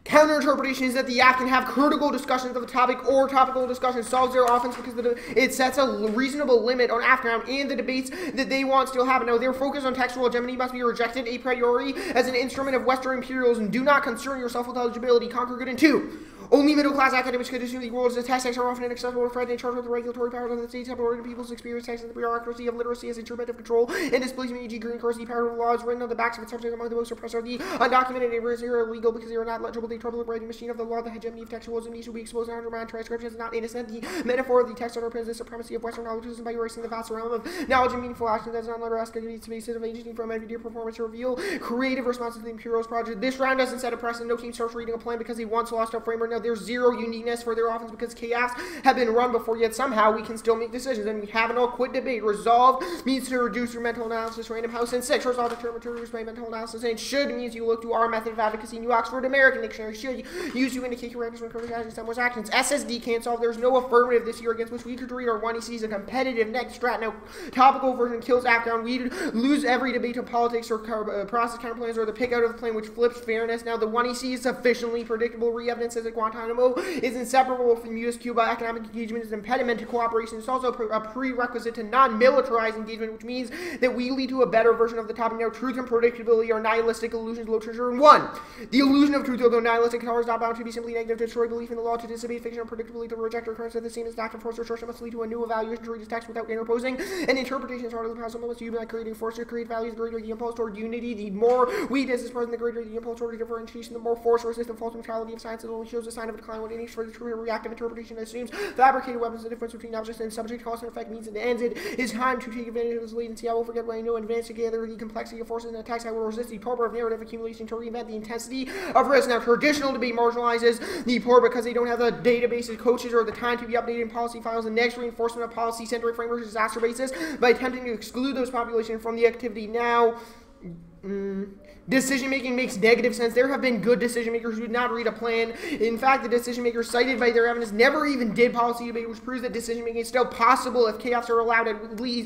Counterinterpretation is that the app can have critical discussions of the topic or topical discussion solves their offense because it sets a reasonable limit on Afghan and the debates that they want still happen. Now, their focus on textual hegemony must be rejected a priori as an instrument of Western imperialism. Do not concern yourself with eligibility. Conquer good in 2. Only middle-class academics could assume the world is a test. Texts are often inaccessible to threat and charged with the regulatory powers of the states have ordered people's experience. Text and the bureaucracy of literacy as instrument of control and displacement. E.g. Green Course, the power of laws written on the backs of its subject among the most oppressed are the undocumented neighbors. They are illegal because they are not legible. They trouble the writing machine of the law. The hegemony of textualism needs to be exposed and undermined. Transcription is not innocent. The metaphor of the text underpins the supremacy of Western knowledge by erasing the vast realm of knowledge and meaningful action that is not lettered escalating spaces of agency from everyday performance to reveal creative responses to the imperialist project. This round doesn't set a precedent. No team starts reading a plan because they once lost a framework. Now there's zero uniqueness for their offense because chaos have been run before, yet somehow we can still make decisions, and we haven't all quit debate. Resolve means to reduce your mental analysis. Random House and 6 resolve determined to reduce my mental analysis, and should means you look to our method of advocacy. New Oxford American Dictionary should use to indicate correctness when criticizing someone's actions. SSD can't solve. There's no affirmative this year against which we could read or one he sees a competitive next strat. Now topical version kills Afghan. We'd lose every debate to politics or process counterplans or the pick out of the plan which flips fairness. Now the one he sees is sufficiently predictable. Re-evidence says that Guantanamo is inseparable from U.S.-Cuba economic engagement. Is an impediment to cooperation. It's also a prerequisite to non-militarized engagement, which means that we lead to a better version of the topic. Now, truth and predictability are nihilistic illusions of literature. And 1. The illusion of truth, although nihilistic, is not bound to be simply negative, to destroy belief in the law, to dissipate fiction or predictability, to reject recurrence of the same as the act of force or assertion must lead to a new evaluation to read this text without interposing. And interpretation is hardly possible unless you like creating force to create values, the greater the impulse toward unity. The more weakness is present, the greater the impulse toward differentiation, the more force resist the false neutrality of science. It only shows a sign of a decline when it needs for the true reactive interpretation that assumes fabricated weapons. The difference between object and subject, cause and effect means it ends. It is time to take advantage of this latency. I will forget what I know and advance together the complexity of forces and attacks. I will resist the torpor of narrative accumulation to reinvent the intensity of risk. Now, traditional debate marginalizes the poor because they don't have the databases, coaches, or the time to be updated in policy files. The next reinforcement of policy-centric frameworks exacerbates this by attempting to exclude those populations from the activity. Now, decision-making makes negative sense. There have been good decision-makers who did not read a plan. In fact, the decision-makers cited by their evidence never even did policy debate, which proves that decision-making is still possible if chaos are allowed.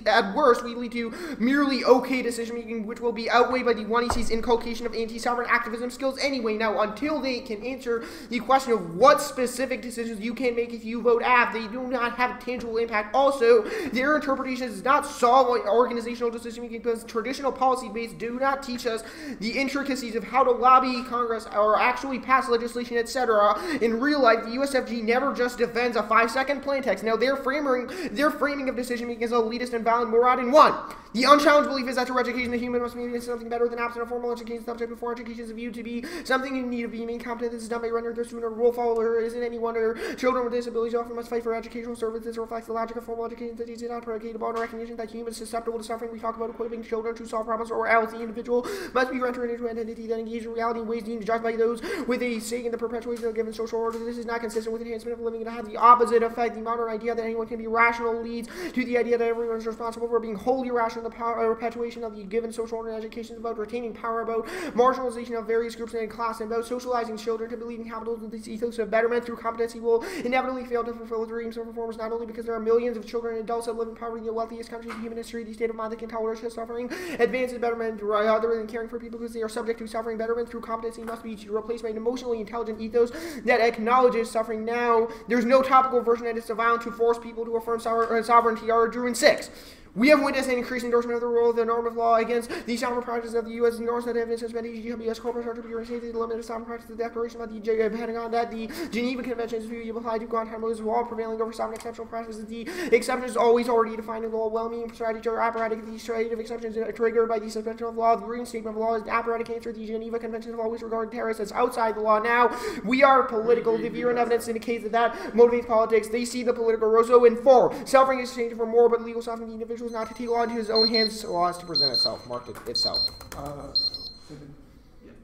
At worst, we lead to merely okay decision-making, which will be outweighed by the 1EC's inculcation of anti-sovereign activism skills anyway. Now, until they can answer the question of what specific decisions you can make if you vote AF, they do not have a tangible impact. Also, their interpretation does not solve organizational decision-making because traditional policy debates do not teach us the intricacies of how to lobby Congress or actually pass legislation, etc. In real life, the USFG never just defends a 5-second plain text. Now, their framing of decision-making is elitist and valid morad in 1. The unchallenged belief is that through education, the human must be something better than absent of formal education. Subject before education is viewed to be something in need of being competent. This is done by rendering their student a rule follower. It isn't any wonder children with disabilities often must fight for educational services. This reflects the logic of formal education that is not predicated upon recognition that humans susceptible to suffering. We talk about equipping children to solve problems, or else the individual must be rendered into an entity that engages in reality in ways deemed just by those with a stake in the perpetuation of a given social order. This is not consistent with enhancement of living. It has the opposite effect. The modern idea that anyone can be rational leads to the idea that everyone is responsible for being wholly rational. The perpetuation of the given social order in education is about retaining power, about marginalization of various groups and class, and about socializing children to believe in capitalism. This ethos of betterment through competency will inevitably fail to fulfill the dreams of reformers, not only because there are millions of children and adults that live in poverty in the wealthiest countries in human history. The state of mind that can tolerate suffering advances betterment rather than caring for people because they are subject to suffering. Betterment through competency must be replaced by an emotionally intelligent ethos that acknowledges suffering. Now, there's no topical version that is violent to force people to affirm sovereignty. Argue in 6. We have witnessed an increased endorsement of the rule of the norm of law against the sovereign practices of the U.S. Norms that have been suspended. U.S. corporate structure to be reinstated. The limit of sovereign practice. The declaration of the Pentagon that the Geneva Conventions will apply to Guantanamo's law prevailing over sovereign exceptional practices. The exception is always already defined in law. Well-meaning strategy or apparatic. These strategic exceptions are triggered by the suspension of law. The reinstatement of law is the apparatic answer. The Geneva Conventions have always regarded terrorists as outside the law. Now, we are political. The view and evidence indicates that motivates politics. They see the political. Rousseau in 4. Suffering is changed for more, but legal suffering the individual is not to take law into his own hands. Law has to present itself, mark it itself.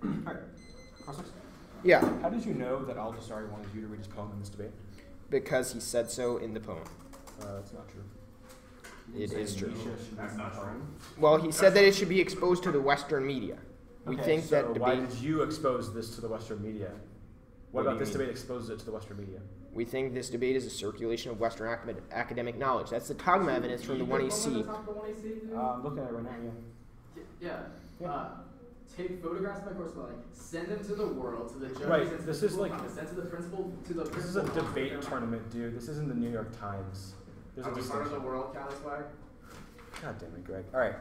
Alright. Cross-next. Yeah, How did you know that Al-Dasari wanted you to read his poem in this debate? because he said so in the poem. That's not true. It is true. That's not true. Well, he said that it should be exposed to the Western media. We Okay, think so that why debate. did you expose this to the Western media? What What do about you this mean? debate exposes it to the Western media? We think this debate is a circulation of Western academic knowledge. That's the dogma evidence from the 1AC. I'm looking at it right now, yeah. Yeah. Take photographs of my correspondent, send them to the world, to the judges, Right, and to this the is principal like- of Congress, send to the principal, to the This is a principal of debate Congress. tournament, dude. This isn't the New York Times. There's a Are we part of the distinction. world count as flag? God damn it, Greg. All right.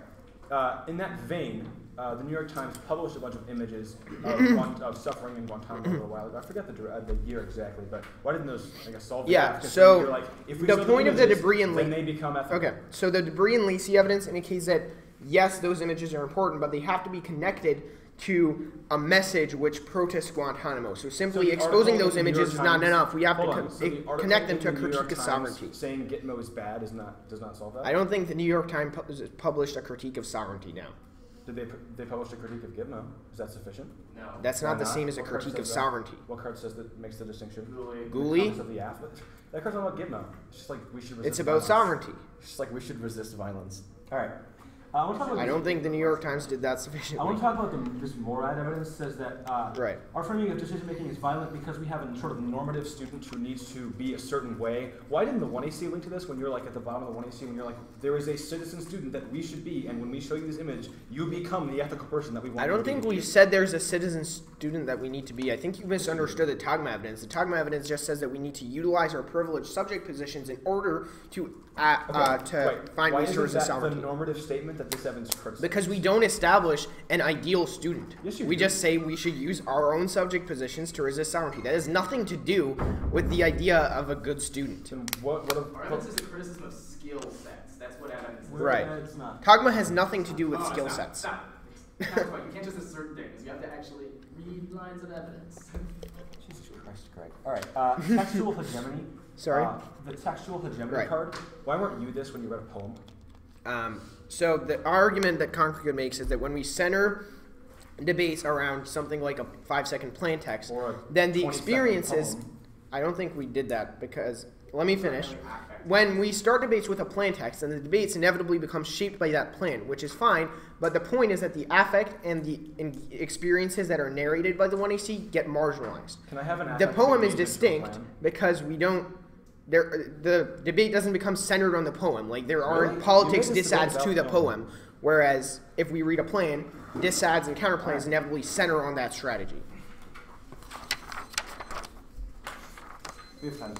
In that vein, the New York Times published a bunch of images of suffering in Guantanamo a little while ago. I forget the year exactly, but why didn't those, I guess, solve the Yeah, Because so you're like, if we the show point of the images, debris and then link- they become ethical. Okay, so the debris and Lacey evidence indicates that, yes, those images are important, but they have to be connected to a message which protests Guantanamo. So So simply the exposing article those in the New images is York not Times- enough. We have hold to on, so the article connect them in to a the New York critique of Times sovereignty. saying Gitmo is bad does not solve that? I don't think the New York Times published a critique of sovereignty now. Did they publish a critique of Gitmo? Is that sufficient? No. That's Why not the not? same as a What card critique of says that? sovereignty. What card says that makes the distinction? Guli. Guli? Comments of the AF? That card's not about Gitmo. It's just like we should resist It's about violence. sovereignty. It's just like we should resist violence. All right. I want to talk about I don't think the New York Times did that sufficiently. I want to talk about this Morad evidence says that Right. our framing of decision making is violent because we have a sort of normative student who needs to be a certain way. Why didn't the 1AC link to this when you're like at the bottom of the 1AC when you're like, there is a citizen student that we should be, and when we show you this image, you become the ethical person that we want I you don't to be. think we said there's a citizen student that we need to be. I think you misunderstood the TOGMA evidence. The TOGMA evidence just says that we need to utilize our privileged subject positions in order to find Why resources isn't that sovereignty. the normative statement that this evidence criticizes? Because we don't establish an ideal student. Yes, you we do. just say we should use our own subject positions to resist sovereignty. That has nothing to do with the idea of a good student. Then what Our evidence is a criticism of skill sets. That's what evidence is. Right. It's not. TOGMA has nothing to do with Oh, skill stop, sets. Stop. That's right. You can't just assert things. You have to actually read lines of evidence. Jesus Christ, Greg. All right, textual hegemony. Sorry? The textual hegemony Right. card. Why weren't you this when you read a poem? So the argument that Concord makes is that when we center debates around something like a 5-second plain text, Or a then the 20-second experiences. poem. I don't think we did that because let me finish. When we start debates with a plain text, then the debates inevitably become shaped by that plan, which is fine. But the point is that the affect and the experiences that are narrated by the 1AC get marginalized. Can I have an The affect poem is engagement distinct plan? because we don't. The debate doesn't become centered on the poem. Like there Really? aren't politics You made this debate disads about to the the poem. Whereas if we read a plan, disads and counterplans inevitably center on that strategy. We have time.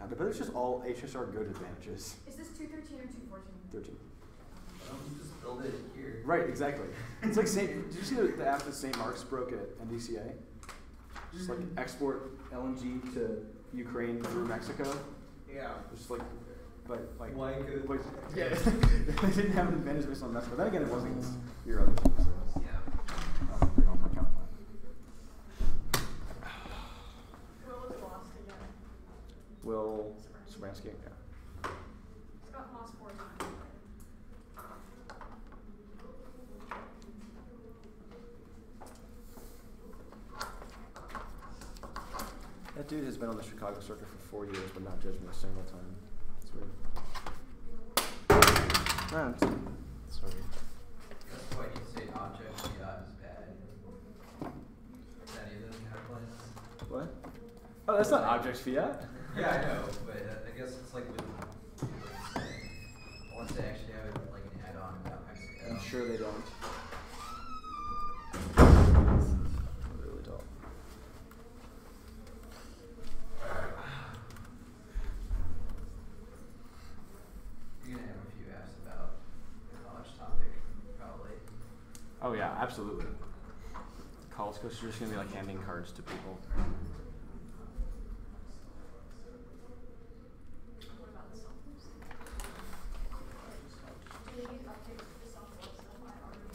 God, but it's just all HSR good advantages. Is this 213 or 214? 13. Why don't you just build it here? Right, exactly. It's like Did you see the app that St. Mark's broke at NDCA? Just like export LNG to Ukraine through Mexico. Yeah. Just like, like. Why could? Like, yeah. They didn't have an advantage based on Mexico. But then again, it wasn't your other thing. So. Yeah. Bring on for account plan. Will was lost again. Will Sobransky, yeah. It's got lost 4 times. That dude has been on the Chicago circuit for 4 years, but not judged me a single time. It's weird. Sorry. That's why you say object fiat is bad. Is that even counterclaims? What? Oh, that's not object fiat. Yeah, I know, but I guess it's like with unless they actually have it like an add-on about Mexico. I'm sure they don't. They really don't. You're gonna have a few apps about the college topic, probably. Oh yeah, absolutely. College coaches are just gonna be like handing cards to people. What about the self-post? Do they need updates to the self-post that I already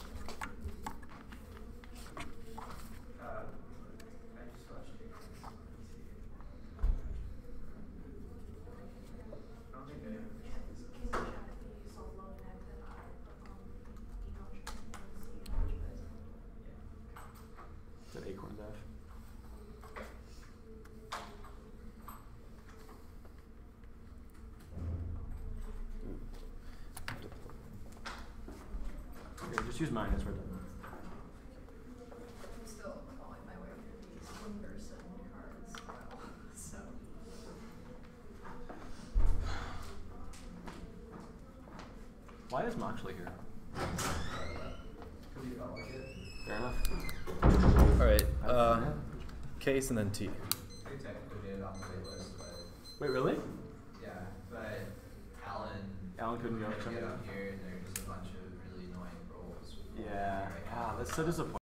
I just watched it. I don't think anyone. Is that Acorn Dash? Okay, just use mine, it's right there. I'm still falling my way through these Henderson cards, so. Why is Moxley here? Could be felt like it. Fair enough. All right. Case and then T. I could technically get it on the wait list, but Wait, really? yeah, but Alan couldn't go. get up here and there's just a bunch of really annoying roles. Yeah. Ah, that's so disappointing.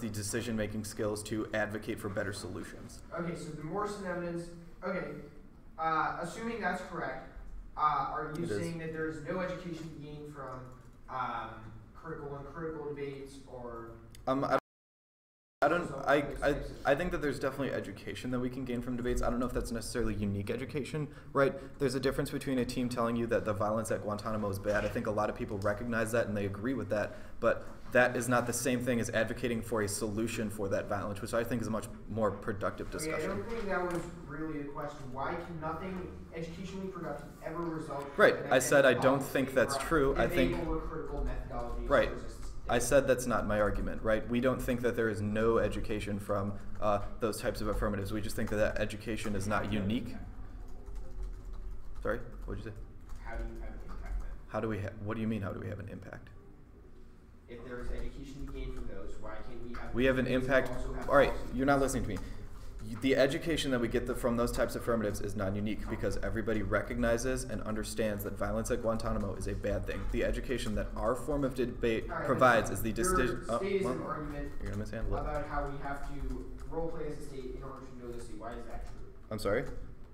the decision-making skills to advocate for better solutions. Okay, so the Morrison evidence. Okay, assuming that's correct, are you saying that there's no education gained from critical and critical debates, or? I think that there's definitely education that we can gain from debates. I don't know if that's necessarily unique education, right? There's a difference between a team telling you that the violence at Guantanamo is bad. I think a lot of people recognize that and they agree with that, but that is not the same thing as advocating for a solution for that violence, which I think is a much more productive discussion. Okay, I don't think that was really the question. Why can nothing educationally productive ever result? Right. I said I don't think that's true. I think. Right. I said that's not my argument, right? We don't think that there is no education from those types of affirmatives. We just think that that education is not unique. Sorry, what did you say? How do you have an impact then? How do we? What do you mean? How do we have an impact? If there is education to gain from those, why can't we have? We have an impact. All right, you're not listening to me. The education that we get from those types of affirmatives is not unique because everybody recognizes and understands that violence at Guantanamo is a bad thing. The education that our form of debate provides is the decision. State is an argument you're gonna mishandle it. about how we have to role play as a state in order to know the state. Why is that true? I'm sorry?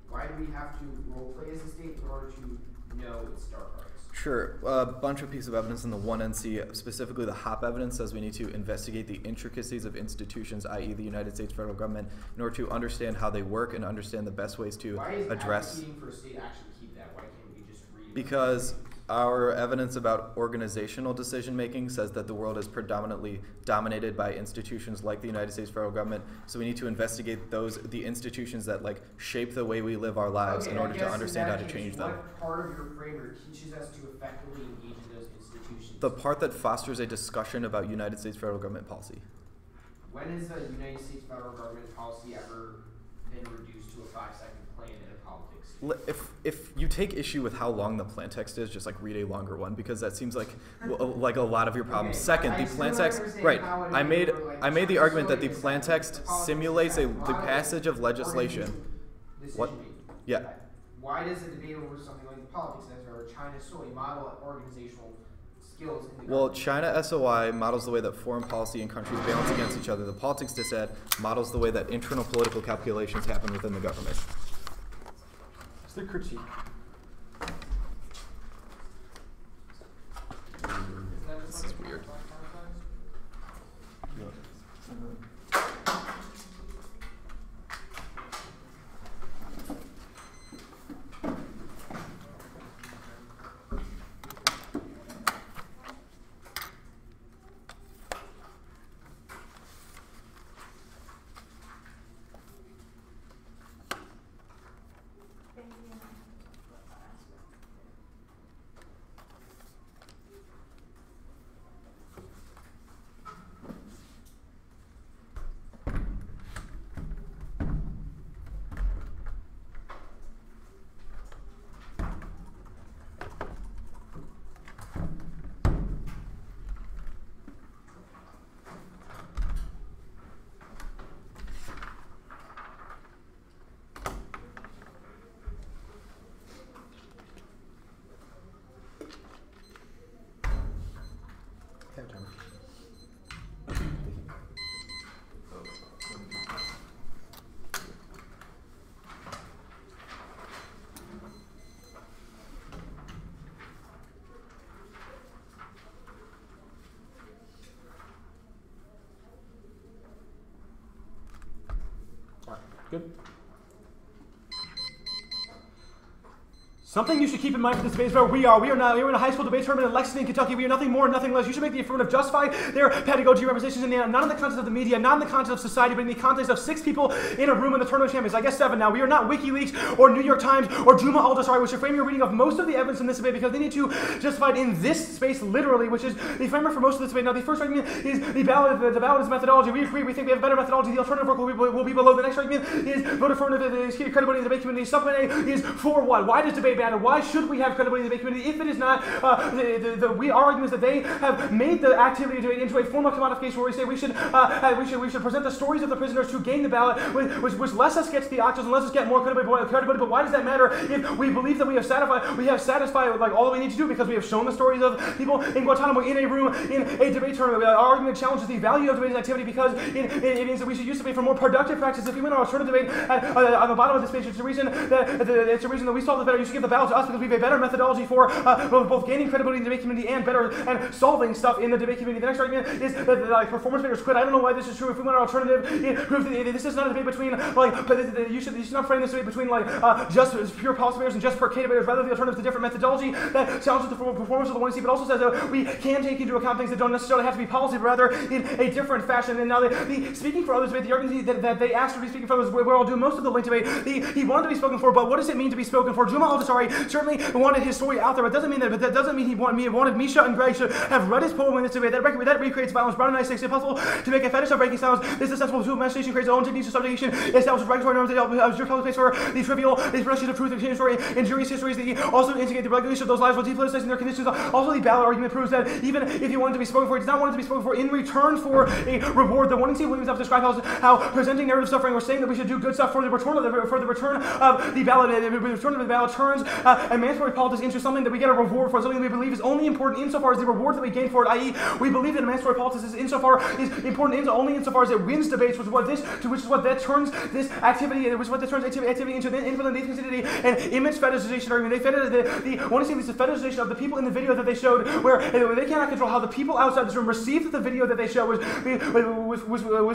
Why do we have to role play as a state in order to know its dark arts? Sure. A bunch of pieces of evidence in the 1NC, specifically the HOP evidence, says we need to investigate the intricacies of institutions, i.e. the United States federal government, in order to understand how they work and understand the best ways to address. Why is advocating for a state actually keep that? Why can't we just read? Because our evidence about organizational decision-making says that the world is predominantly dominated by institutions like the United States federal government, so we need to investigate the institutions that shape the way we live our lives in order to understand how to change them. What part of your framework teaches us to effectively engage in those institutions? The part that fosters a discussion about United States federal government policy. When has the United States federal government policy ever been reduced to a 5-second plan in a politics? If you take issue with how long the plan text is, just read a longer one because that seems like a lot of your problems. Okay, Second, the plan text, right? I made the argument that the plan text simulates the passage of legislation. What? Yeah. Why does a debate over something like the politics or China SOI model organizational skills in the Well, government? China SOI models the way that foreign policy and countries balance against each other. The politics dissent models the way that internal political calculations happen within the government. It's the critique. This is weird. Good. Something you should keep in mind for this debate is where we are. We are in a high school debate tournament in Lexington, Kentucky. We are nothing more, nothing less. You should make the affirmative justify their pedagogy representations in the, not in the context of the media, not in the context of society, but in the context of 6 people in a room in the tournament champions. I guess 7 now. We are not WikiLeaks or New York Times or Juma Al-Dasari, which should frame your reading of most of the evidence in this debate because they need to justify it in this space literally, which is the framework for most of this debate. Now, the first argument is the ballot is methodology. We agree. We think we have a better methodology. The alternative work will be below. The next argument is vote affirmative is credibility in the debate community. Supplement A is for what? Why does debate matter? Why should we have credibility in the debate community if it is not our arguments that they have made the activity of debate into a form of commodification where we say we should present the stories of the prisoners to gain the ballot, which lets us get to the octaves and lets us get more credibility. But why does that matter if we believe that we have satisfied like all that we need to do because we have shown the stories of people in Guantanamo in a room in a debate tournament? Our argument challenges the value of debate activity because it means that we should use debate for more productive practice. If we win our alternative debate on the bottom of this page, it's a reason that we solve the better. You should give the ballot to us because we have a better methodology for both gaining credibility in the debate community and solving stuff in the debate community. The next argument is that performance makers quit. I don't know why this is true. If we win our alternative, it proves that this is not a debate between you should not frame this debate between just pure policy makers and just pure debaters. Rather, the alternative is a different methodology that challenges the performance of the 1C, but also says that we can take into account things that don't necessarily have to be policy, but rather in a different fashion. And now the speaking for others debate, the argument that they asked to be speaking for was where I'll do most of the link debate. He wanted to be spoken for, but what does it mean to be spoken for? Juma al-Dasari certainly wanted his story out there, but that doesn't mean he wanted Misha and Greg to have read his poem in this debate. That recreates violence. Brown and I say it's impossible to make a fetish of breaking silence. This is sensible to imagination, creates its own techniques of subjugation, establishes regulatory norms that observe public space for the trivial, the expressions of truth and story, injurious histories that also instigate the regulation of those lives while depoliticizing their conditions. Also, the ballot argument proves that even if he wanted to be spoken for, he does not want it to be spoken for in return for a reward. The 1C Williams have described how presenting narrative suffering or saying that we should do good stuff for the return of the ballot. The return of the ballot turns emancipatory politics into something that we get a reward for, something that we believe is only important insofar as the reward that we gain for it. I.e., we believe that emancipatory politics is important only insofar as it wins debates, which is what that turns this activity into the infinite an image fetishization argument. They want to see this fetishization of the people in the video that they showed, where they cannot control how the people outside this room received the video that they showed, which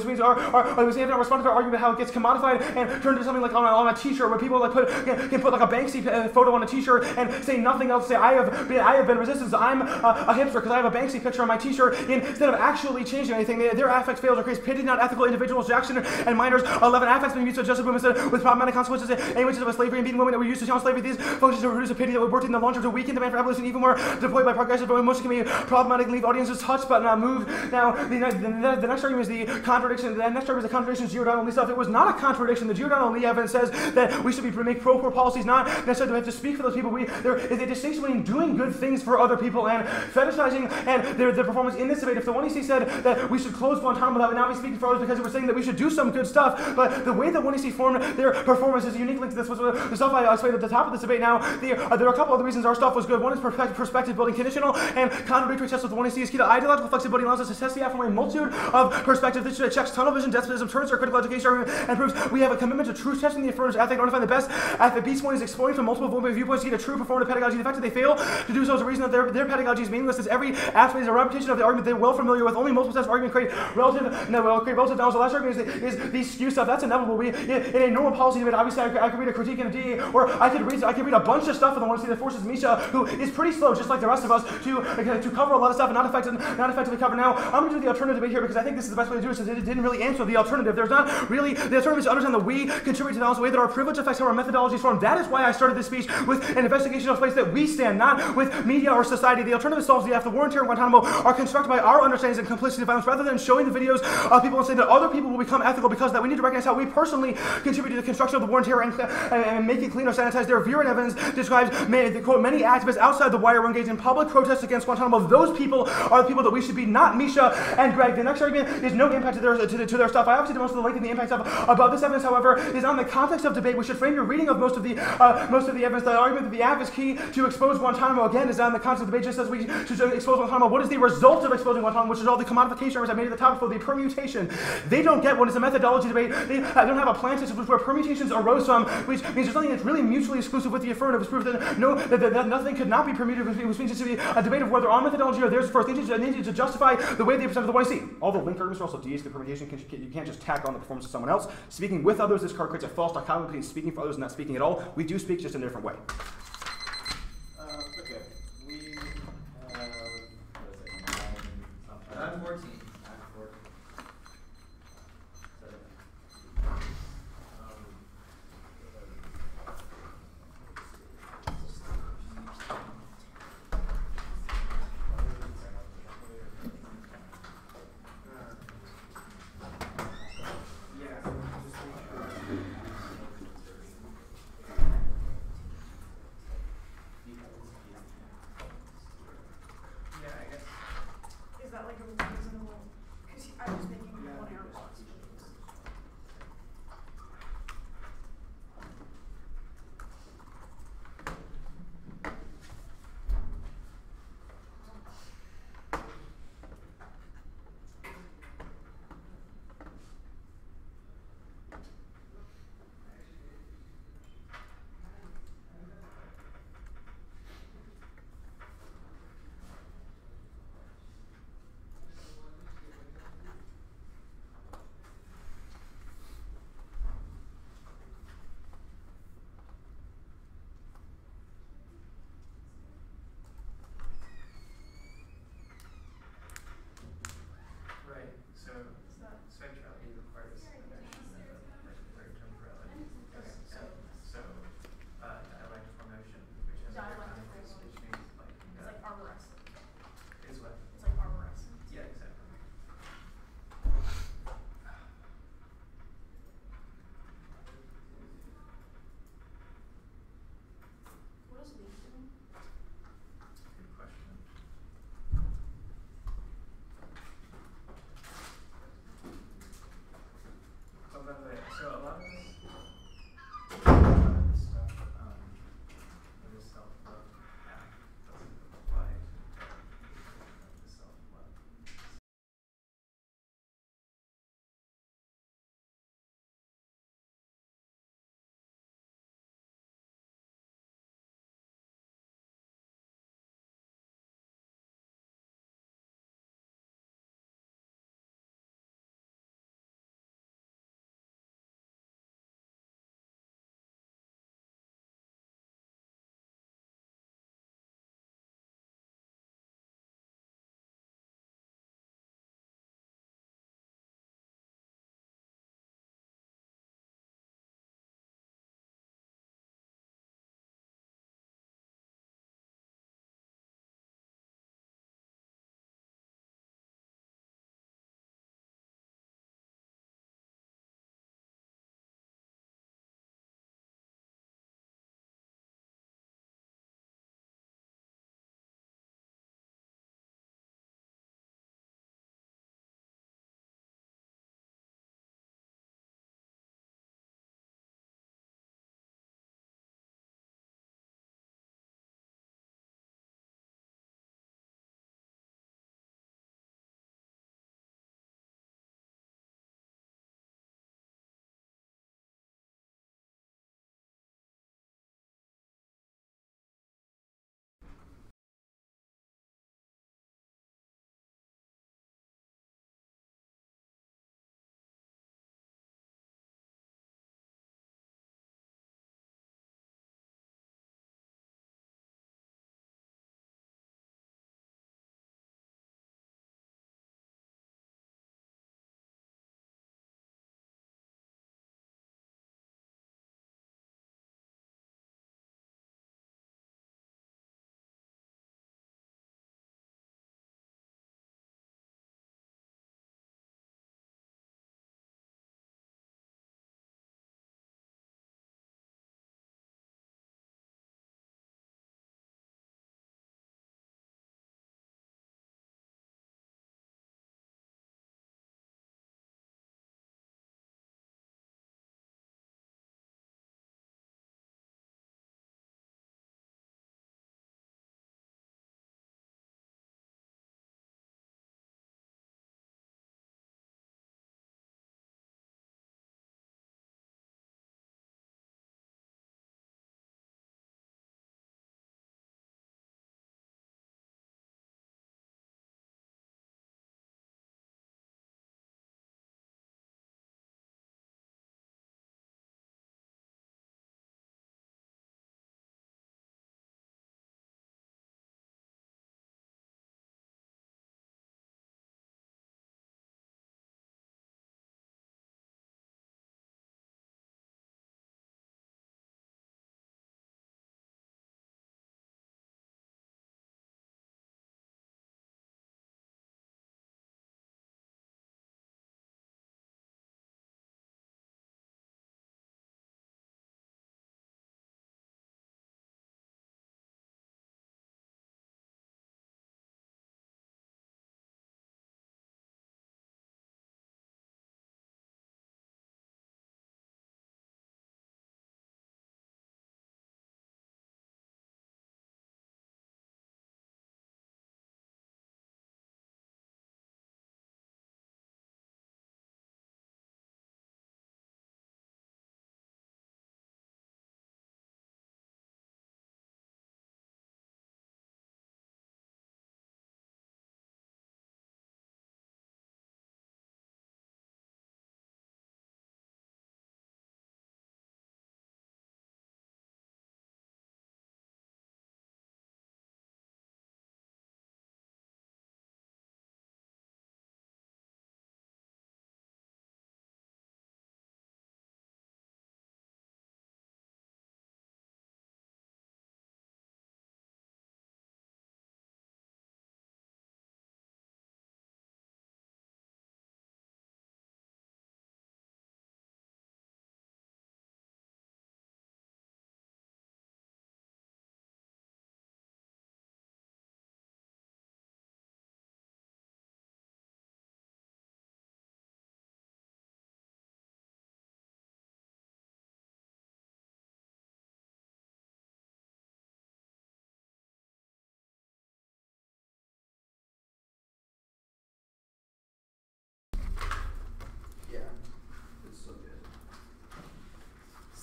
means they have not responded to our argument how it gets commodified and turned into something like on a T-shirt, where people can put like a Banksy photo on a T-shirt and say nothing else. Say I have been resistance. I'm a hipster because I have a Banksy picture on my T-shirt. Instead of actually changing anything, their affect fails or creates pity, not ethical individuals. Jackson and Miners 11 affects being used to adjust the movement with problematic consequences and images of slavery and beating women that were used to challenge slavery. These functions to produce a pity that would work in the long term to weaken demand for abolition even more, deployed by progressive, but emotion can be problematic, leave audiences touched but not moved. Now, the next argument is the contradiction. The next argument is the contradiction of Giordano Lee stuff. It was not a contradiction. The Giordano Lee evidence says that we should make pro-poor policies, not necessarily have to speak for those people. There is a distinction between doing good things for other people and fetishizing and their performance in this debate. If the 1EC said that we should close Guantanamo, that would not be speaking for others because it was saying that we should do some good stuff. But the way that 1EC formed their performance is a unique link to this. Was the stuff I explained at the top of this debate. Now, there are a couple other reasons our stuff was good. One is perspective building, conditional and contradictory tests with 1EC is key to ideological flexibility, allows us to test the out from a multitude of perspectives. This checks tunnel vision, despotism, turns our critical education argument, and proves we have a commitment to truth testing the affirmative ethic, identifying the best ethic. Beast 1 is exploring from multiple viewpoints to get a true performative pedagogy. The fact that they fail to do so is a reason that their pedagogy is meaningless, as every aspect is a repetition of the argument they're well familiar with. Only multiple steps of argument create relative knowledge. The last argument is the skew stuff. That's inevitable. In a normal policy debate, obviously I could read a critique in a DA, or I could read a bunch of stuff in the 1C that forces Misha, who is pretty slow, just like the rest of us, to cover a lot of stuff and not effectively cover. Now, I'm going to do the alternative debate here because I think this is the best way to do it, since it didn't really answer the alternative. There's not really the alternative is to understand that we contribute to the balance, the way that our privilege affects how our methodology is formed. That is why I started this speech with an investigation of place that we stand, not with media or society. The alternative solves the F. The war and terror in Guantanamo are constructed by our understandings and complicity of violence, rather than showing the videos of people and saying that other people will become ethical because of that. We need to recognize how we personally contribute to the construction of the war and terror and make it clean or sanitize. Their virulent evidence describes many activists outside the wire were engaged in public protests against Guantanamo. Those people are the people that we should be, not Misha and Greg. The next argument is no impact to their stuff. I obviously did most of the length and the impact stuff above this evidence, however, is on the context of debate. We should frame your reading of most of the evidence. The argument that the app is key to expose Guantanamo, again, is on the context of debate, just as we should expose Guantanamo. What is the result of exposing Guantanamo, which is all the commodification arguments I made at the top for the permutation. They don't get what is a methodology debate. They don't have a plan system where permutations arose from, which means there's something that's really mutually exclusive with the affirmative. It's proof that nothing could not be permuted, which means it's to be a debate of whether our methodology or theirs first. They need to justify the way they present the 1C. All the linked arguments are also D's. The permutation, you can't just tack on the performance of someone else. Speaking with others, this card creates a false dichotomy between speaking for others and not speaking at all. We do speak, just in a different way. Okay. We have, what is it, 9:14. it was reasonable, because I was making one error response.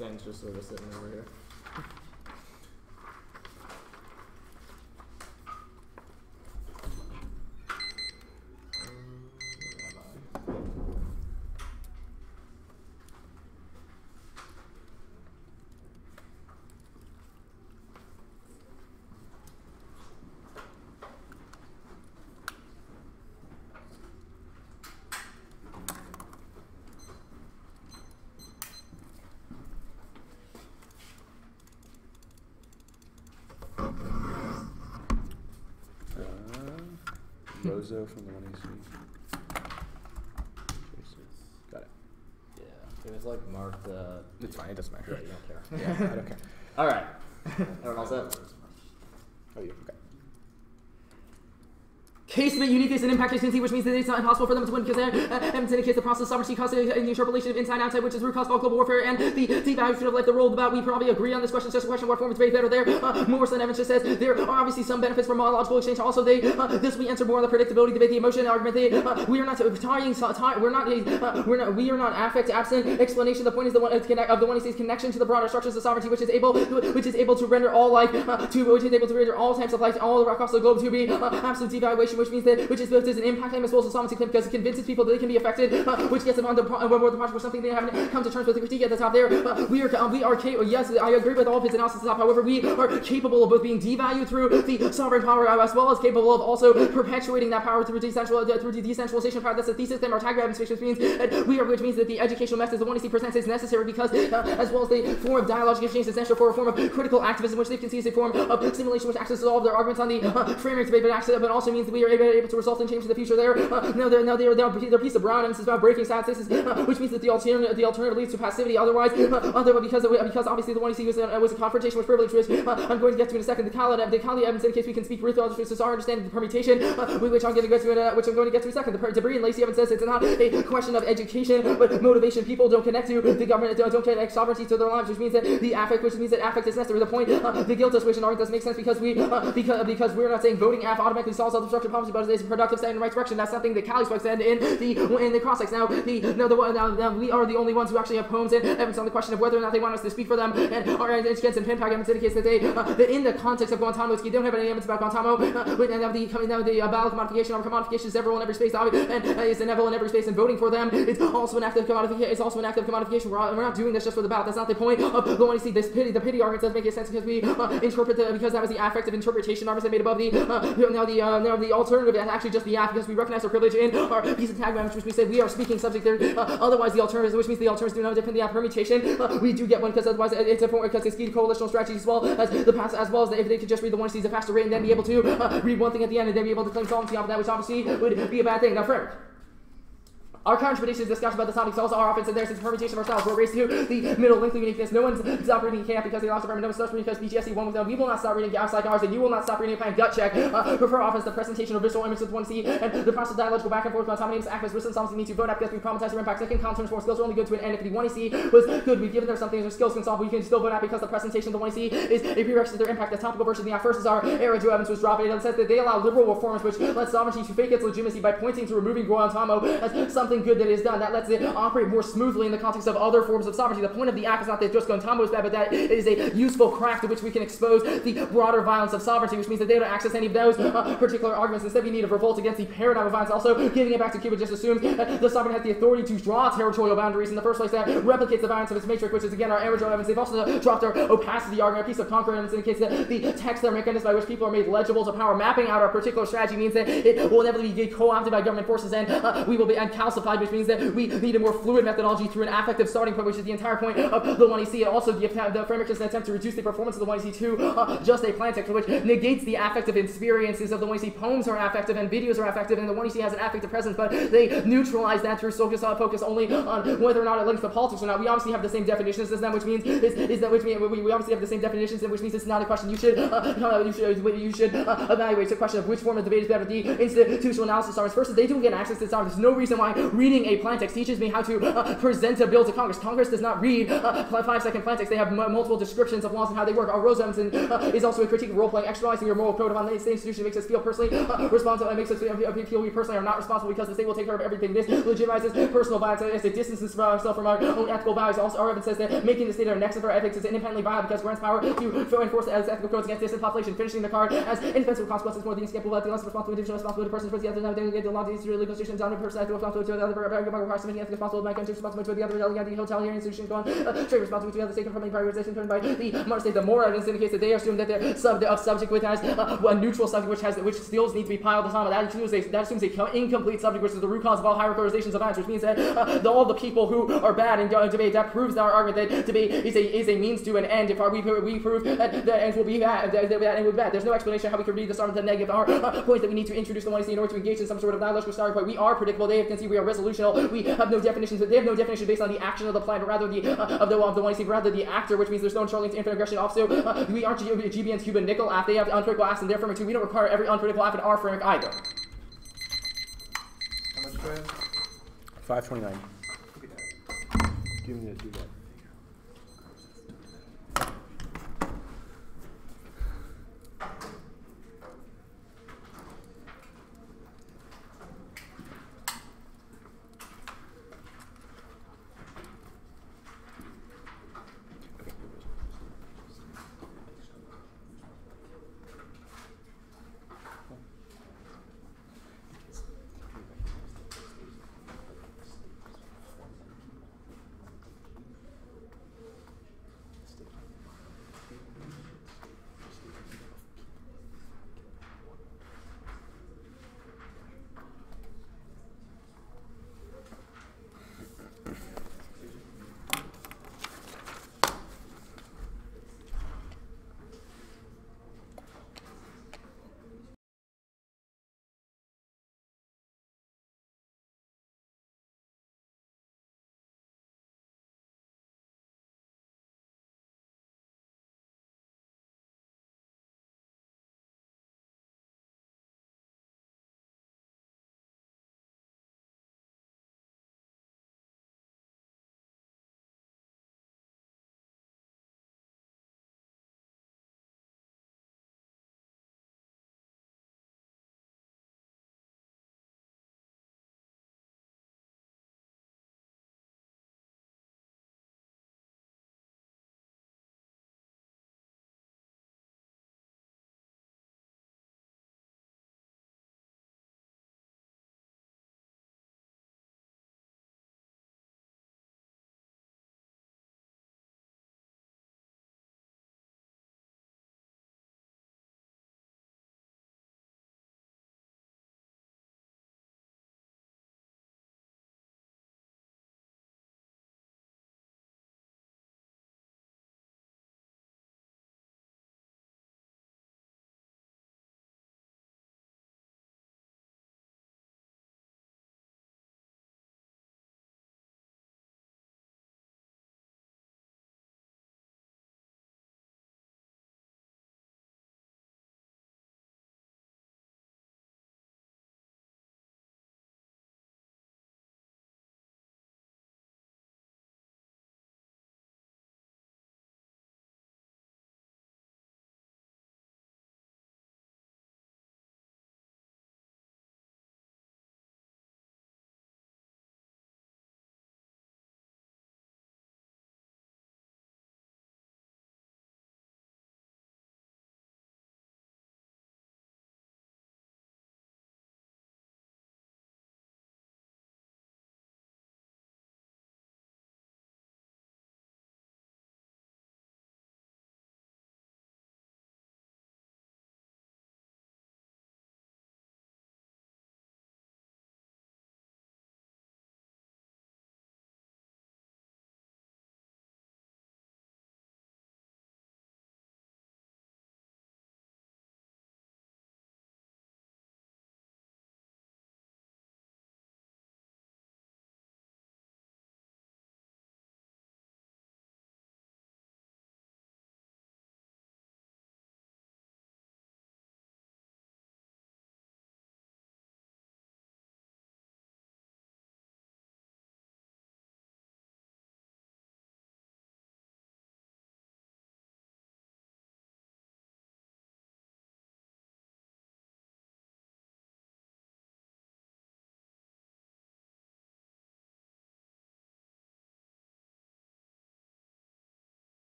Stan's just sort of sitting over here. Rozo from the 1AC. Got it. Yeah, it was like marked. It's fine. It doesn't matter. Yeah, you don't care. Yeah, I don't care. All right. Everyone all set? Oh, yeah. Okay. Case of a unique case and impact agency, which means that it's not impossible for them to win because they haven't in a case of process sovereignty causes an interpolation of inside outside, which is root cause of all global warfare, and the devaluation of life, the role about. We probably agree on this question. It's just a question of what form of debate better there. Morrison Evans just says there are obviously some benefits from monological exchange. Also, they this we answer more on the predictability debate, the emotion argument. We are not we are not affect absent explanation. The point is the one of the one is connection to the broader structures of sovereignty, which is able to render all life which is able to render all types of life all across the globe to be absolute devaluation. Which means that which is both as an impact claim as well as a sovereignty claim because it convinces people that they can be affected, which gets them on the project for something they haven't come to terms with. The critique at the top there. We are yes, I agree with all of his analysis at the top. However, we are capable of both being devalued through the sovereign power as well as capable of also perpetuating that power through decentralization power. That's the thesis claim. Our tag which means which means that the educational methods the one he presents is necessary because as well as the form of dialogical exchange is essential for a form of critical activism, which they can see as a form of simulation which acts to solve their arguments on the framing debate, but also means that we are able to result in change in the future. There, their piece of Brown is about breaking statistics, which means that the alternative leads to passivity. Otherwise, because obviously the one you see was a confrontation with privilege, which I'm going to get to in a second. The Kali evidence in case we can speak with this is our understanding of the permutation, which I'm going to get to in a second. The debris and Lacey Evans says it's not a question of education, but motivation. People don't connect to the government, don't connect sovereignty to their lives, which means that affect is necessary. The point, the guilt assuasion argument doesn't make sense because we're not saying voting automatically solves all the structural problems, but it's a productive step in the right direction. That's something that Cali spoke said in the cross-sex. Now we are the only ones who actually have poems and evidence on the question of whether or not they want us to speak for them. And our against and Pinpack evidence indicates that that in the context of Guantanamo, you don't have any evidence about Guantanamo. But now the ballot modification or commodification is everyone in every space, and is inevitable in every space, and voting for them is also an active commodification. It's also an active commodification. We're not doing this just for the ballot. That's not the point of the one you see. The pity argument doesn't make sense because we interpret because that was the affective interpretation arguments I made above the the alternative is actually just the because we recognize our privilege in our piece of tag which we said we are speaking subject there. Otherwise, the alternative, which means the alternatives do not depend on the permutation. We do get one because otherwise it's a form because it's key to coalitional strategies as well as the past, as well as if they could just read the one sees a faster rate and then be able to read one thing at the end and then be able to claim solvency off of that, which obviously would be a bad thing. Now, Frank. Our contradictions discussed about the topics also are often said there's a permutation of our styles. We're raised to the middle length of uniqueness. No one's stopped reading camp because they lost their no one stops reading because BGSC won with them. We will not stop reading gaps like ours, and you will not stop reading Plan Gut Check. Prefer often the presentation of visual images with one C and the process of dialogue go back and forth with autonomous activists. Listen, something need to vote out because we problematize their impact. Second, concerns for skills are only good to an end. If the 1C was good, we've given them something their skills can solve. We can still vote out because the presentation of the 1C is a prerequisite to their impact. The topical version of the first is our era. Joe Evans was dropped. It says that they allow liberal reforms which let sovereignty to fake its legitimacy by pointing to removing Guantanamo as something good that is done. That lets it operate more smoothly in the context of other forms of sovereignty. The point of the act is not that just Guantanamo is bad, but that it is a useful crack to which we can expose the broader violence of sovereignty, which means that they don't access any of those particular arguments. Instead, we need a revolt against the paradigm of violence. Also, giving it back to Cuba just assumes that the sovereign has the authority to draw territorial boundaries in the first place. That replicates the violence of its matrix, which is again our average evidence. They've also dropped our opacity argument. A piece of concrete evidence indicates that the text or mechanism by which people are made legible to power, mapping out our particular strategy, means that it will inevitably be co-opted by government forces and we will be calcified, which means that we need a more fluid methodology through an affective starting point, which is the entire point of the 1EC, and also the framework is an attempt to reduce the performance of the 1EC to just a plan text, which negates the affective experiences of the 1EC. Poems are affective and videos are affective, and the 1EC has an affective presence, but they neutralize that through focus only on whether or not it links to politics or not. We obviously have the same definitions as them, which means we obviously have the same definitions, which means it's not a question you should evaluate. It's a question of which form of debate is better. The institutional analysis arguments. First, they don't get access to this argument. There's no reason why reading a plan text teaches me how to present a bill to Congress. Congress does not read 5-second plan text. They have multiple descriptions of laws and how they work. Our Rose Emerson is also a critique of role-playing, externalizing your moral code upon the state institution makes us feel personally responsible. It makes us feel we personally are not responsible because the state will take care of everything. This legitimizes personal violence as it distances ourselves from our own ethical values. Also, our evidence says that making the state our nexus of our ethics is independently viable because it grants power to enforce as ethical codes against distant population. Finishing the card as indefensible consequences more than escapable, but the less responsible individual responsible to persons towards the other. The law to legal institutions on a person responsible to the other. Requires submitting ethics responsible by country responsible to the other. The hotelier institution go on trade responsible to the other state from the prioritization turned by the Mars state. The more evidence indicates that they assume that they're subject which has a neutral subject which still needs to be piled on top of that. That assumes a incomplete subject, which is the root cause of all hierarchizations of violence, which means that all the people who are bad in debate, that proves our argument that debate is a means to an end. If we prove that the ends will be bad, that end will be bad. There's no explanation how we can read this argument to negative our point that we need to introduce the money in order to engage in some sort of dialogical starting point. We are predictable. They can see we are resolutional. We have no definitions. They have no definition based on the action of the plan, but rather of the money, rather the actor, which means there's no internal link to infinite aggression. Also, we aren't GBN's Cuban nickel app. They have unpredictable acts in their framework too. We don't require every unpredictable app in our framework either. How much do I have? 529. Give me that. Do that.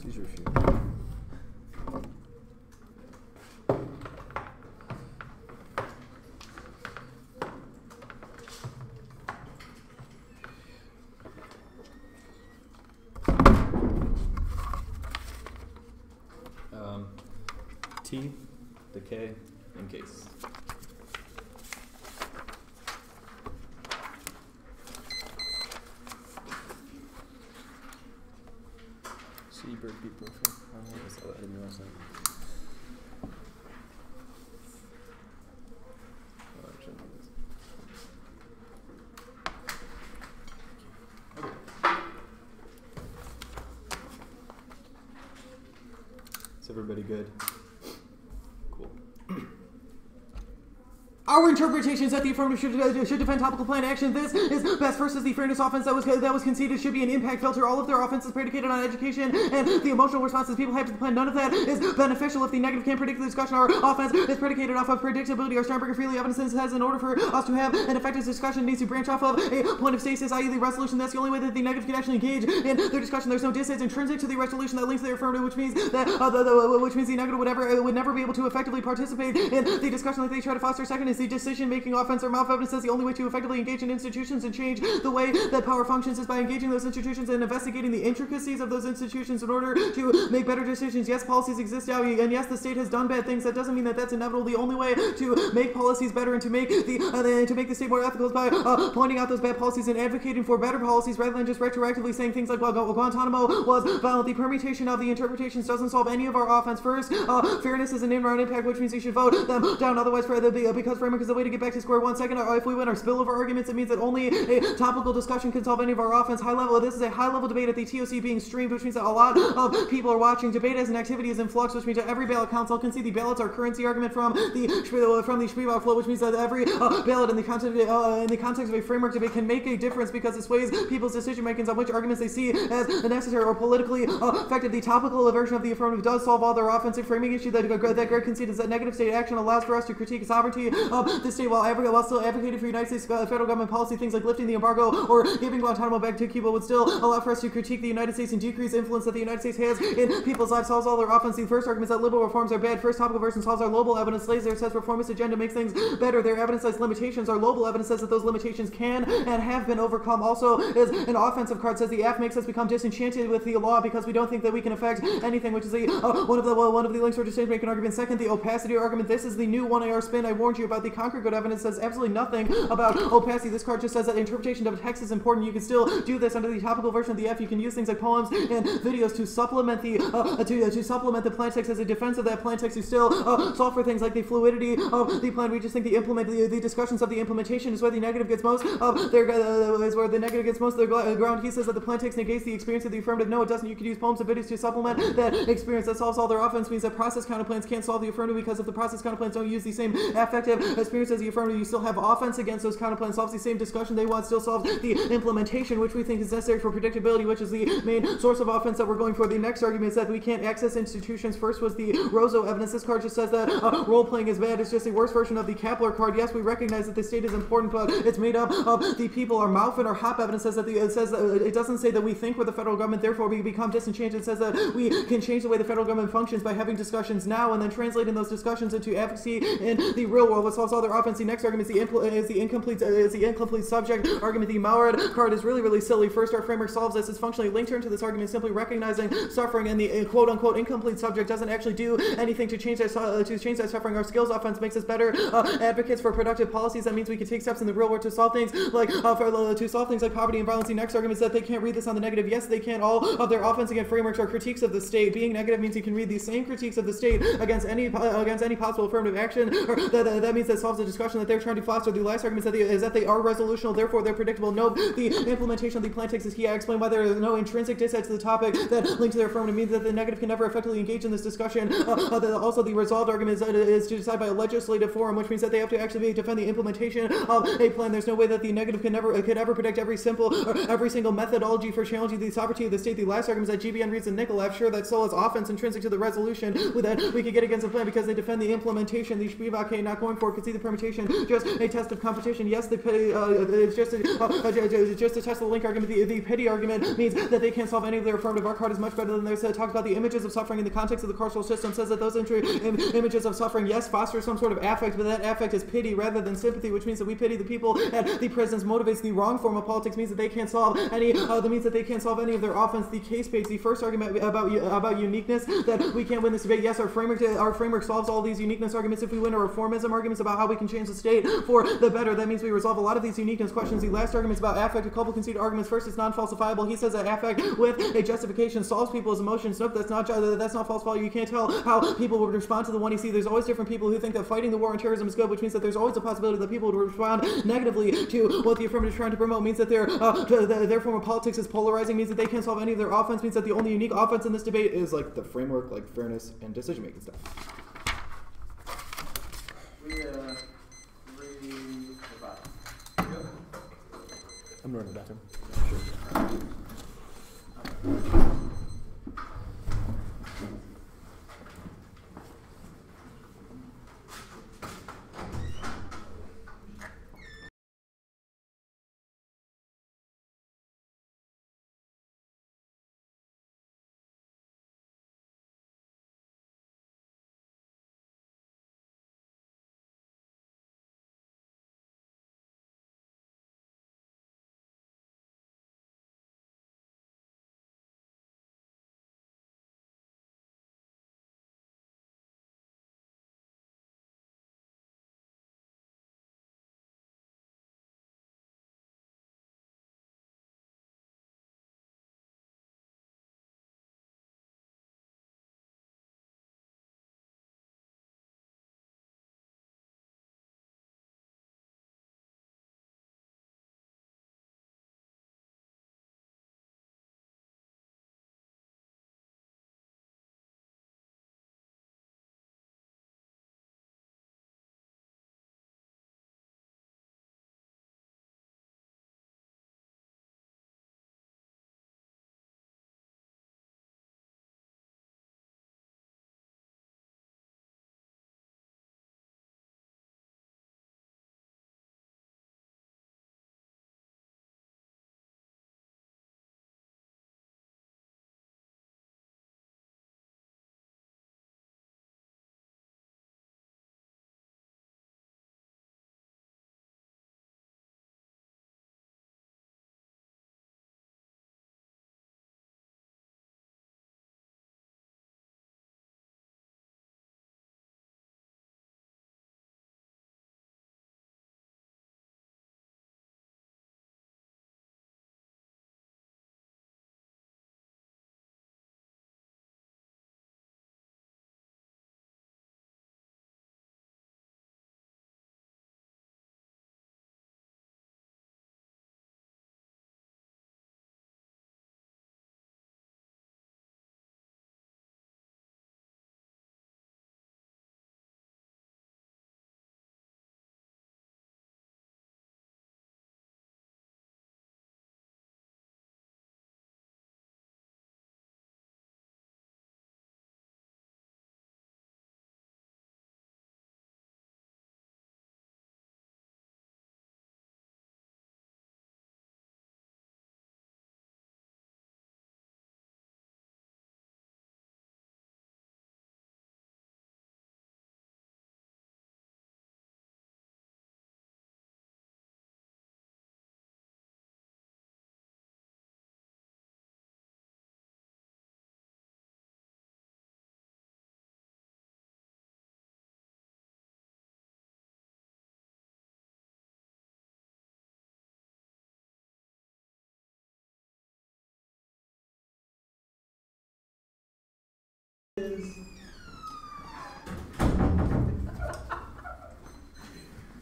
These are a few. T, decay, and case. C, bird, beat, profile. I saw that. I didn't realize that. Oh, I shouldn't do this. Is everybody good? Cool. Our interpretation is that the affirmative should defend topical plan action. This is best versus the fairness offense that was conceded should be an impact filter. All of their offenses predicated on education and the emotional responses people have to the plan. None of that is beneficial if the negative can't predict the discussion. Our offense is predicated off of predictability. Our Sternberger freely evidence says in order for us to have an effective discussion, it needs to branch off of a point of stasis, i.e. the resolution. That's the only way that the negative can actually engage in their discussion. There's no distance intrinsic to the resolution that links their affirmative, which means that the negative would never be able to effectively participate in the discussion that they try to foster. Second is the decision-making offense or malfeasance says the only way to effectively engage in institutions and change the way that power functions is by engaging those institutions and investigating the intricacies of those institutions in order to make better decisions. Yes, policies exist now, and yes, the state has done bad things. That doesn't mean that that's inevitable. The only way to make policies better and to make the state more ethical is by pointing out those bad policies and advocating for better policies rather than just retroactively saying things like, well, Guantanamo was violent. The permutation of the interpretations doesn't solve any of our offense. First, fairness is an in-round impact, which means you should vote them down. Otherwise, because framework is the way to get back to square one. Second, if we win our spillover arguments, it means that only a topical discussion can solve any of our offense. This is a high-level debate at the TOC being streamed, which means that a lot of people are watching. Debate as an activity is in flux, which means that every ballot counts. All can see the ballots are currency argument from the Spielbach flow, which means that every ballot in the context of a framework debate can make a difference because it sways people's decision makings on which arguments they see as necessary or politically effective. The topical version of the affirmative does solve all their offensive framing issue. That Greg conceded is that negative state action allows for us to critique sovereignty of the state while still advocating for United States federal government policy. Things like lifting the embargo or giving Guantanamo back to Cuba would still allow for us to critique the United States and decrease influence that the United States has in people's lives. Solves all their offense. The first argument is that liberal reforms are bad. First topical version solves our global evidence. Laser says reformist agenda makes things better. Their evidence says limitations. Our global evidence says that those limitations can and have been overcome. Also is an offensive card says the F makes us become disenchanted with the law because we don't think that we can affect anything, which is one of the links for decision making argument. Second, the opacity argument. This is the new 1AR spin I warned you about. The Conquer Good evidence says absolutely nothing about opacity. This card just says that interpretation of text is important. You can still do this under the topical version of the F. You can use things like poems and videos to supplement the the plan text as a defense of that plan text. You still solve for things like the fluidity of the plan. We just think the discussions of the implementation is where the negative gets most of their ground. He says that the plan text negates the experience of the affirmative. No, it doesn't. You could use poems and videos to supplement that experience. That solves all their offense. Means that process counterplans can't solve the affirmative because if the process counterplans don't use the same affective experience as the affirmative, you still have offense against those counterplans. Solves the same discussion they want. Still solves the implementation, which we think is necessary for predictability, which is the main source of offense that we're going for. The next argument is that we can't access institutions. First was the Rosso evidence. This card just says that role playing is bad. It's just a worse version of the Kepler card. Yes, we recognize that the state is important, but it's made up of the people. Our Malfin or Hop evidence says that it doesn't say that we think we're the federal government, therefore we become disenchanted. It says that we can change the way the federal government functions by having discussions now and then translating those discussions into advocacy in the real world. What solves all their offense? The next argument is the incomplete subject argument. The Maurid card is really silly. First, our framework solves this. It's functionally linked to this argument, simply recognizing suffering, and the quote-unquote incomplete subject doesn't actually do anything to change that suffering. Our skills offense makes us better advocates for productive policies. That means we can take steps in the real world to solve things like poverty and violence. The next argument is that they can't read this on the negative. Yes, they can. All of their offense against frameworks are critiques of the state. Being negative means you can read the same critiques of the state against any possible affirmative action. Or that means that solves the discussion that they're trying to foster. The last argument is that they are resolutional, therefore they're predictable. No, the implementation of the plan text is key. I explained why there is no intrinsic dissent to the topic that links to their affirmative means that the negative can never effectively engage in this discussion. Also, the resolved argument is to decide by a legislative forum, which means that they have to actually defend the implementation of a plan. There's no way that the negative could ever predict every single methodology for challenging the sovereignty of the state. The last argument is that GBN reads and Nikolov. Sure, that still is offense intrinsic to the resolution that we could get against the plan because they defend the implementation. The Spielbach not going for it because see the permutation, just a test of competition. Yes, it's just to test the link argument. The pity argument means that they can't solve any of their affirmative arc card is much better than theirs. Talks about the images of suffering in the context of the carceral system, says that those images of suffering, yes, foster some sort of affect, but that affect is pity rather than sympathy, which means that we pity the people at the prisons. Motivates the wrong form of politics, means that they can't solve any of their offense. The case page, the first argument about uniqueness, that we can't win this debate. Yes, our framework solves all these uniqueness arguments if we win our reformism arguments about how we can change the state for the better. That means we resolve a lot of these uniqueness questions. The last arguments about affect, a couple conceded arguments. First, it's non-falsifiable. He says that affect with a justification solves people's emotions. Nope, that's not falsifiable. You can't tell how people would respond to the one you see. There's always different people who think that fighting the war on terrorism is good, which means that there's always a possibility that people would respond negatively to what the affirmative is trying to promote. Means that their form of politics is polarizing. Means that they can't solve any of their offense. Means that the only unique offense in this debate is like the framework, like fairness and decision-making stuff. I'm running to the bathroom.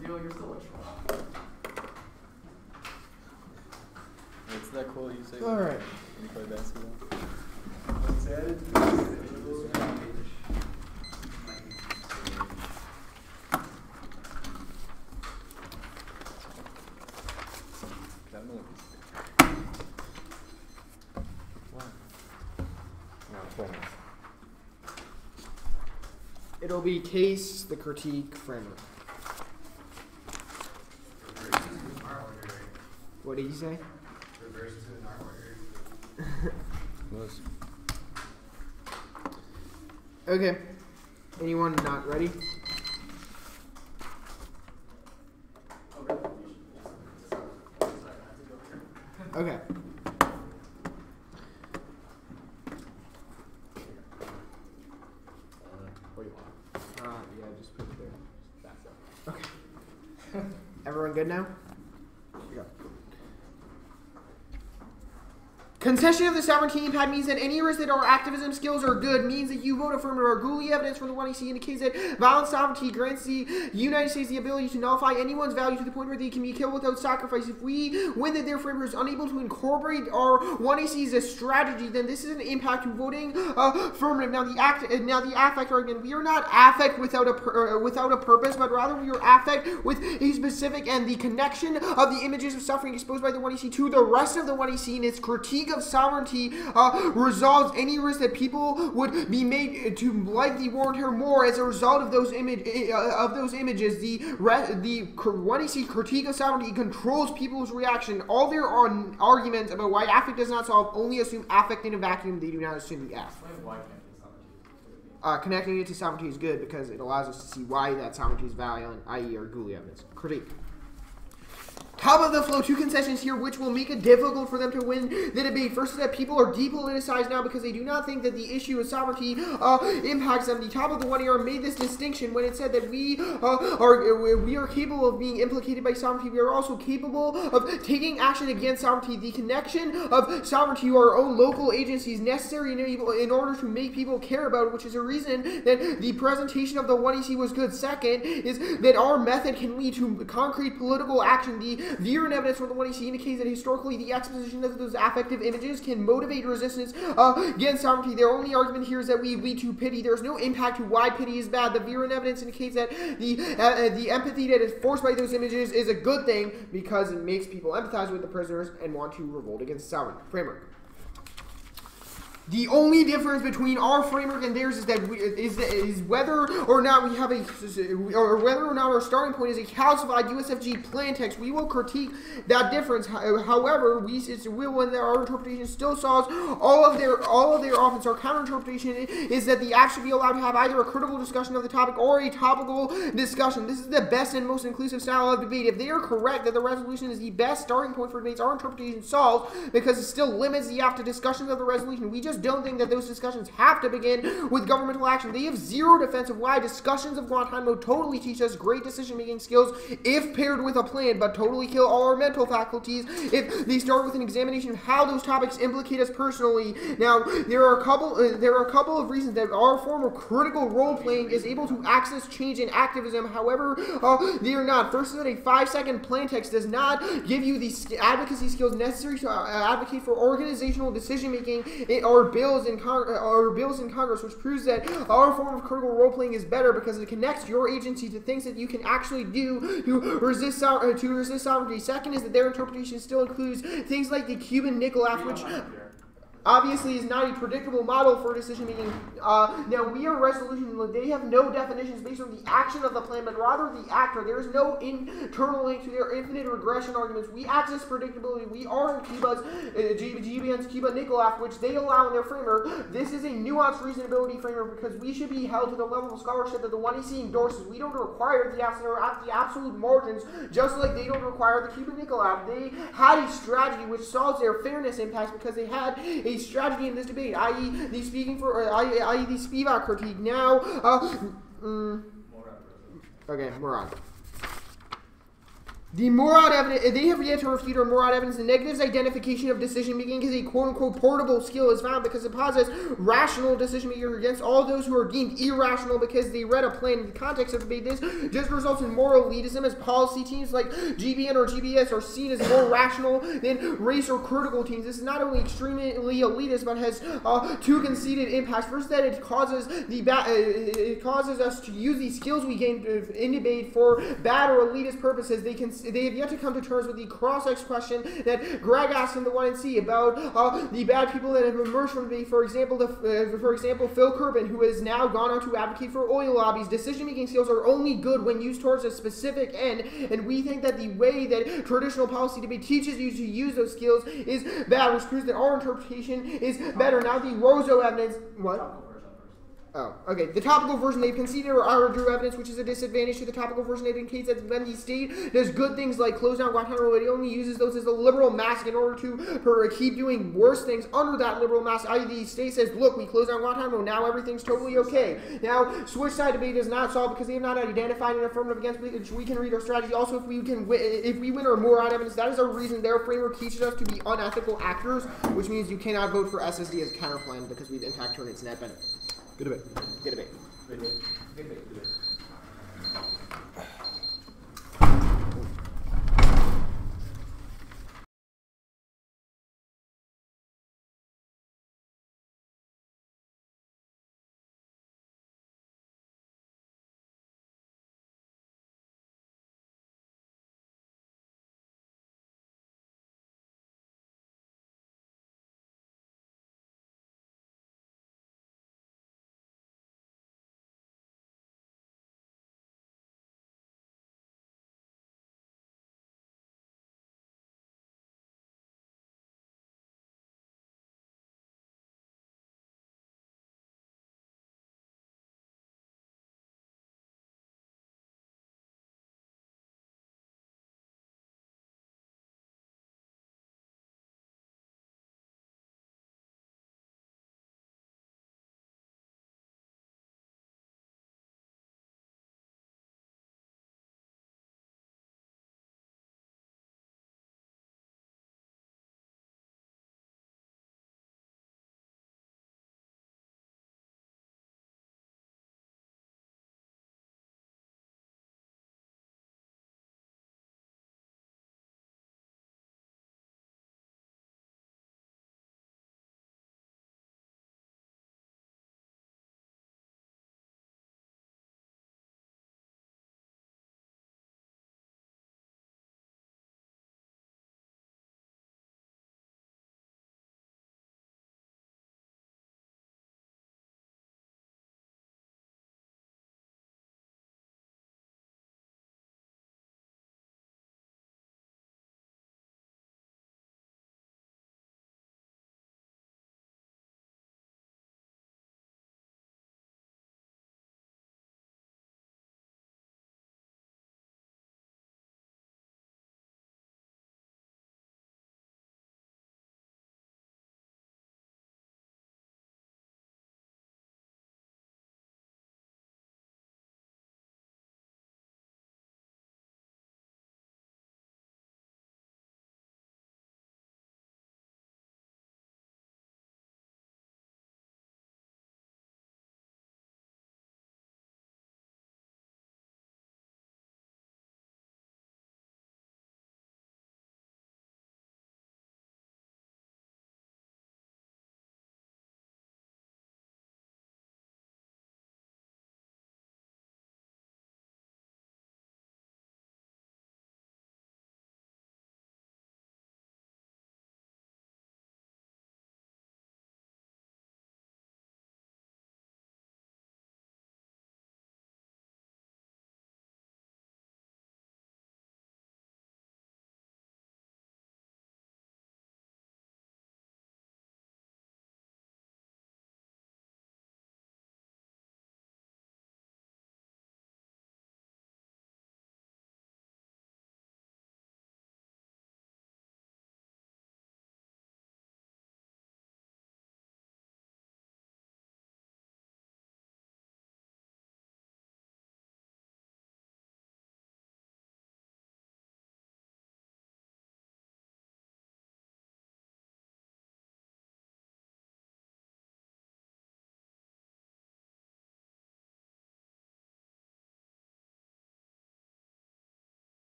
You're still a troll. What's that quote you say? All right. When you play basketball? It'll be case, the critique, framework. What did you say? Reverse to an art order. Was. Okay. Anyone not ready? Okay. What do you want? Yeah, just put it there. That's it. Okay. Everyone good now? Here we go. Concession of the sovereignty impact means that any risk that our activism skills are good means that you vote affirmative. Our Goulet evidence from the 1AC indicates that violent sovereignty grants the United States the ability to nullify anyone's value to the point where they can be killed without sacrifice. If we win that their framer is unable to incorporate our 1AC as a strategy, then this is an impact to voting affirmative. Now the affect argument, we are not affect without a purpose, but rather we are affect with a specific, and the connection of the images of suffering exposed by the 1AC to the rest of the 1AC and its critique of sovereignty resolves any risk that people would be made to like the war on terror more as a result of those images. The 1AC critique of sovereignty controls people's reaction. All their arguments about why affect does not solve only assume affect in a vacuum. They do not assume the F. Connecting it to sovereignty is good because it allows us to see why that sovereignty is violent, i.e. our Goulet evidence. Critique. Top of the flow, two concessions here which will make it difficult for them to win the debate. First is that people are depoliticized now because they do not think that the issue of sovereignty impacts them. The top of the 1AR made this distinction when it said that we are capable of being implicated by sovereignty. We are also capable of taking action against sovereignty. The connection of sovereignty to our own local agencies necessary in order to make people care about it, which is a reason that the presentation of the 1AC was good. Second is that our method can lead to concrete political action. The Guertin evidence from the 1AC indicates that historically the exposition of those affective images can motivate resistance against sovereignty. Their only argument here is that we lead to pity. There's no impact to why pity is bad. The Guertin evidence indicates that the empathy that is forced by those images is a good thing because it makes people empathize with the prisoners and want to revolt against the sovereign framework. The only difference between our framework and theirs is that is whether or not we have whether or not our starting point is a calcified USFG plan text. We will critique that difference. However, when our interpretation still solves all of their offense. Our counter interpretation is that the act should be allowed to have either a critical discussion of the topic or a topical discussion. This is the best and most inclusive style of debate. If they are correct that the resolution is the best starting point for debates, our interpretation solves because it still limits the after discussions of the resolution. We just don't think that those discussions have to begin with governmental action. They have zero defense of why discussions of Guantanamo totally teach us great decision-making skills if paired with a plan, but totally kill all our mental faculties if they start with an examination of how those topics implicate us personally. Now, there are a couple of reasons that our form of critical role-playing is able to access change in activism. However, they are not. First is that a 5-second plan text does not give you the advocacy skills necessary to advocate for organizational decision-making or bills in Congress, which proves that our form of critical role-playing is better because it connects your agency to things that you can actually do to resist sovereignty. Second is that their interpretation still includes things like the Cuban Nickel Act, which obviously is not a predictable model for decision making. Now, we are resolution. They have no definitions based on the action of the plan, but rather the actor. There is no internal link to their infinite regression arguments. We access predictability. We are in Cuba's GBN's Cuba Nickel Act, which they allow in their framework. This is a nuanced reasonability framework because we should be held to the level of scholarship that the 1AC endorses. We don't require the absolute margins, just like they don't require the Cuba Nickel Act. They had a strategy which solves their fairness impacts because they had a strategy in this debate, i.e. the Spivak critique. Now, okay, Murad. The Murad evidence, they have yet to refute our Murad evidence. The negatives identification of decision-making is a quote-unquote portable skill is found because it posits rational decision-making against all those who are deemed irrational because they read a plan. In the context of debate, this just results in moral elitism as policy teams like GBN or GBS are seen as more rational than race or critical teams. This is not only extremely elitist, but has two conceded impacts. First, that it causes us to use the skills we gain in debate for bad or elitist purposes. They can they have yet to come to terms with the cross-ex question that Greg asked in the 1 and C about the bad people that have emerged from the, for example, Phil Kerbin, who has now gone on to advocate for oil lobbies. Decision-making skills are only good when used towards a specific end, and we think that the way that traditional policy debate teaches you to use those skills is bad, which proves that our interpretation is better. Now the Rozo evidence, what? Oh, okay. The topical version they've conceded our Drew evidence, which is a disadvantage to the topical version. It indicates that when the state does good things like close down Guantanamo, it only uses those as a liberal mask in order to keep doing worse things under that liberal mask. I.e., the state says, look, we closed down Guantanamo, now everything's totally okay. Now, switch side debate is not solved because they have not identified an affirmative against which we can read our strategy. Also, if we win or more on evidence, that is our reason. Their framework teaches us to be unethical actors, which means you cannot vote for SSD as a counterplan because we've in fact turned its net benefit. Good debate. Good debate. Good debate. Good debate.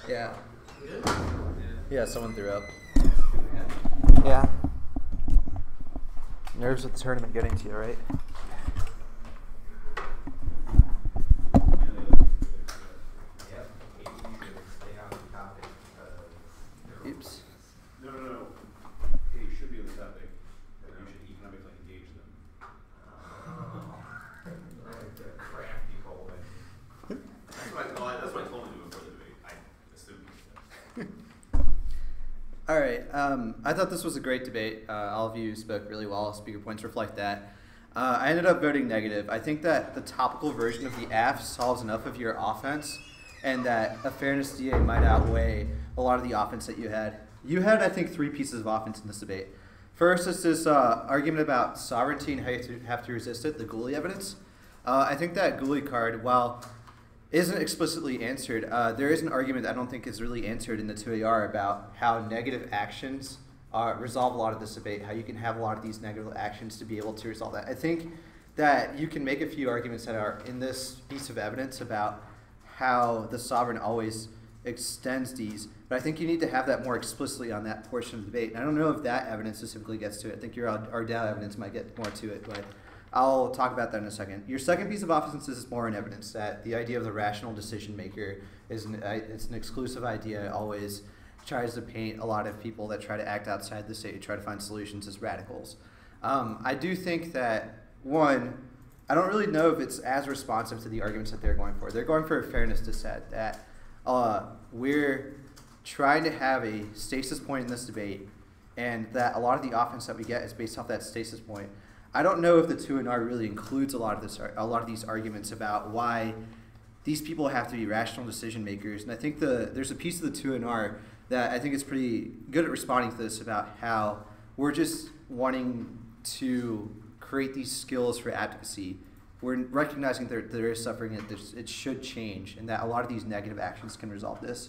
Yeah. Yeah, someone threw up. Yeah. Nerves of the tournament getting to you, right? Oops. No. Hey, you should be on the topic. You should economically engage them. That's what I told him to do before the debate. I assumed. All right. I thought this was a great debate. All of you spoke really well. Speaker points reflect that. I ended up voting negative. I think that the topical version of the AF solves enough of your offense, and that a fairness DA might outweigh a lot of the offense that you had. You had, I think, 3 pieces of offense in this debate. First is this argument about sovereignty and how you have to resist it, the Ghoulie evidence. I think that Ghoulie card, while isn't explicitly answered, there is an argument that I don't think is really answered in the 2AR about how negative actions resolve a lot of this debate, how you can have a lot of these negative actions to be able to resolve that. I think that you can make a few arguments that are in this piece of evidence about how the sovereign always extends these, but I think you need to have that more explicitly on that portion of the debate. And I don't know if that evidence specifically gets to it. I think your Ardell evidence might get more to it, but I'll talk about that in a second. Your second piece of offense is more in evidence that the idea of the rational decision maker is it's an exclusive idea. It always tries to paint a lot of people that try to act outside the state, try to find solutions as radicals. I do think that, one, I don't really know if it's as responsive to the arguments that they're going for. They're going for a fairness dissent, that we're trying to have a stasis point in this debate, and that a lot of the offense that we get is based off that stasis point. I don't know if the 2NR really includes a lot of these arguments about why these people have to be rational decision makers. And I think there's a piece of the 2NR that I think is pretty good at responding to this about how we're just wanting to create these skills for advocacy. We're recognizing that there is suffering and it should change, and that a lot of these negative actions can resolve this.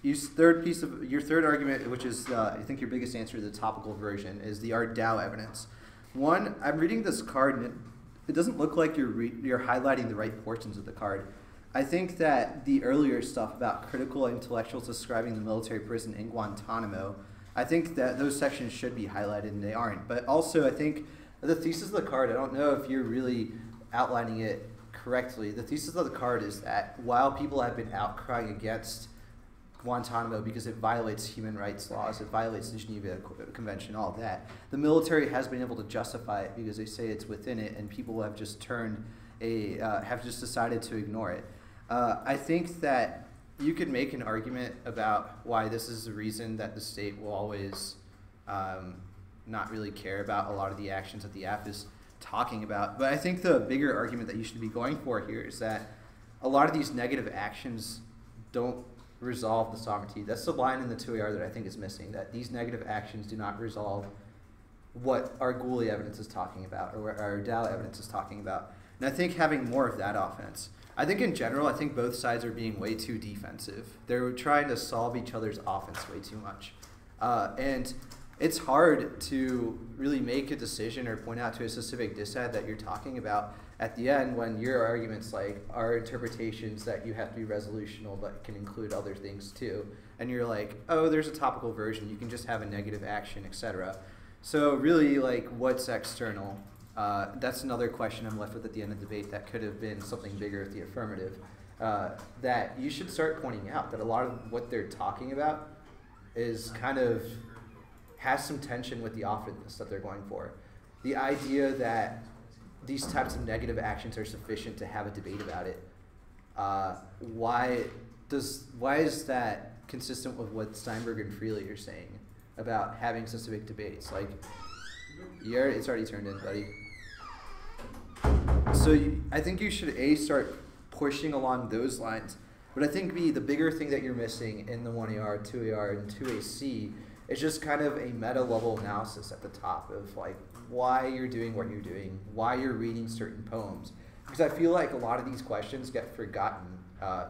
Your third argument, which is I think your biggest answer to the topical version, is the Ardell evidence. One, I'm reading this card and it doesn't look like you're highlighting the right portions of the card. I think that the earlier stuff about critical intellectuals describing the military prison in Guantanamo, I think that those sections should be highlighted and they aren't. But also I think the thesis of the card, I don't know if you're really outlining it correctly. The thesis of the card is that while people have been outcrying against Guantanamo because it violates human rights laws, it violates the Geneva Convention, all of that, the military has been able to justify it because they say it's within it, and people have just decided to ignore it. I think that you could make an argument about why this is the reason that the state will always not really care about a lot of the actions that the AF is talking about. But I think the bigger argument that you should be going for here is that a lot of these negative actions don't resolve the sovereignty. That's the line in the 2AR that I think is missing, that these negative actions do not resolve what our Ghoulie evidence is talking about, or what our Dow evidence is talking about. And I think having more of that offense. I think in general, I think both sides are being way too defensive. They're trying to solve each other's offense way too much. And it's hard to really make a decision or point out to a specific dissad that you're talking about at the end when your arguments like are interpretations that you have to be resolutional but can include other things too. And you're like, oh, there's a topical version, you can just have a negative action, etc. So really, like, what's external? That's another question I'm left with at the end of the debate that could have been something bigger at the affirmative. That you should start pointing out that a lot of what they're talking about is kind of has some tension with the offense that they're going for. The idea that these types of negative actions are sufficient to have a debate about it. Why is that consistent with what Steinberg and Freely are saying about having specific debates? Like, it's already turned in, buddy. So I think you should start pushing along those lines. But I think the bigger thing that you're missing in the 1AR, 2AR, and 2AC is just kind of a meta-level analysis at the top of like why you're doing what you're doing, why you're reading certain poems. Because I feel like a lot of these questions get forgotten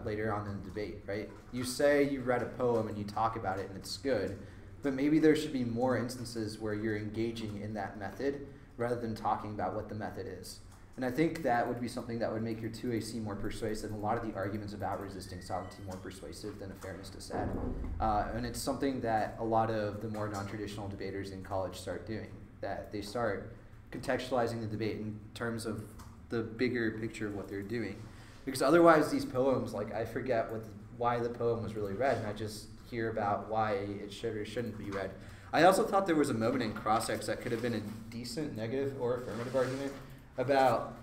later on in the debate, right? You say you read a poem and you talk about it and it's good, but maybe there should be more instances where you're engaging in that method rather than talking about what the method is. And I think that would be something that would make your 2AC more persuasive, and a lot of the arguments about resisting sovereignty more persuasive than a fairness dissent. And it's something that a lot of the more non-traditional debaters in college start doing, that they start contextualizing the debate in terms of the bigger picture of what they're doing. Because otherwise these poems, like I forget why the poem was really read, and I just hear about why it should or shouldn't be read. I also thought there was a moment in cross-ex that could have been a decent negative or affirmative argument about,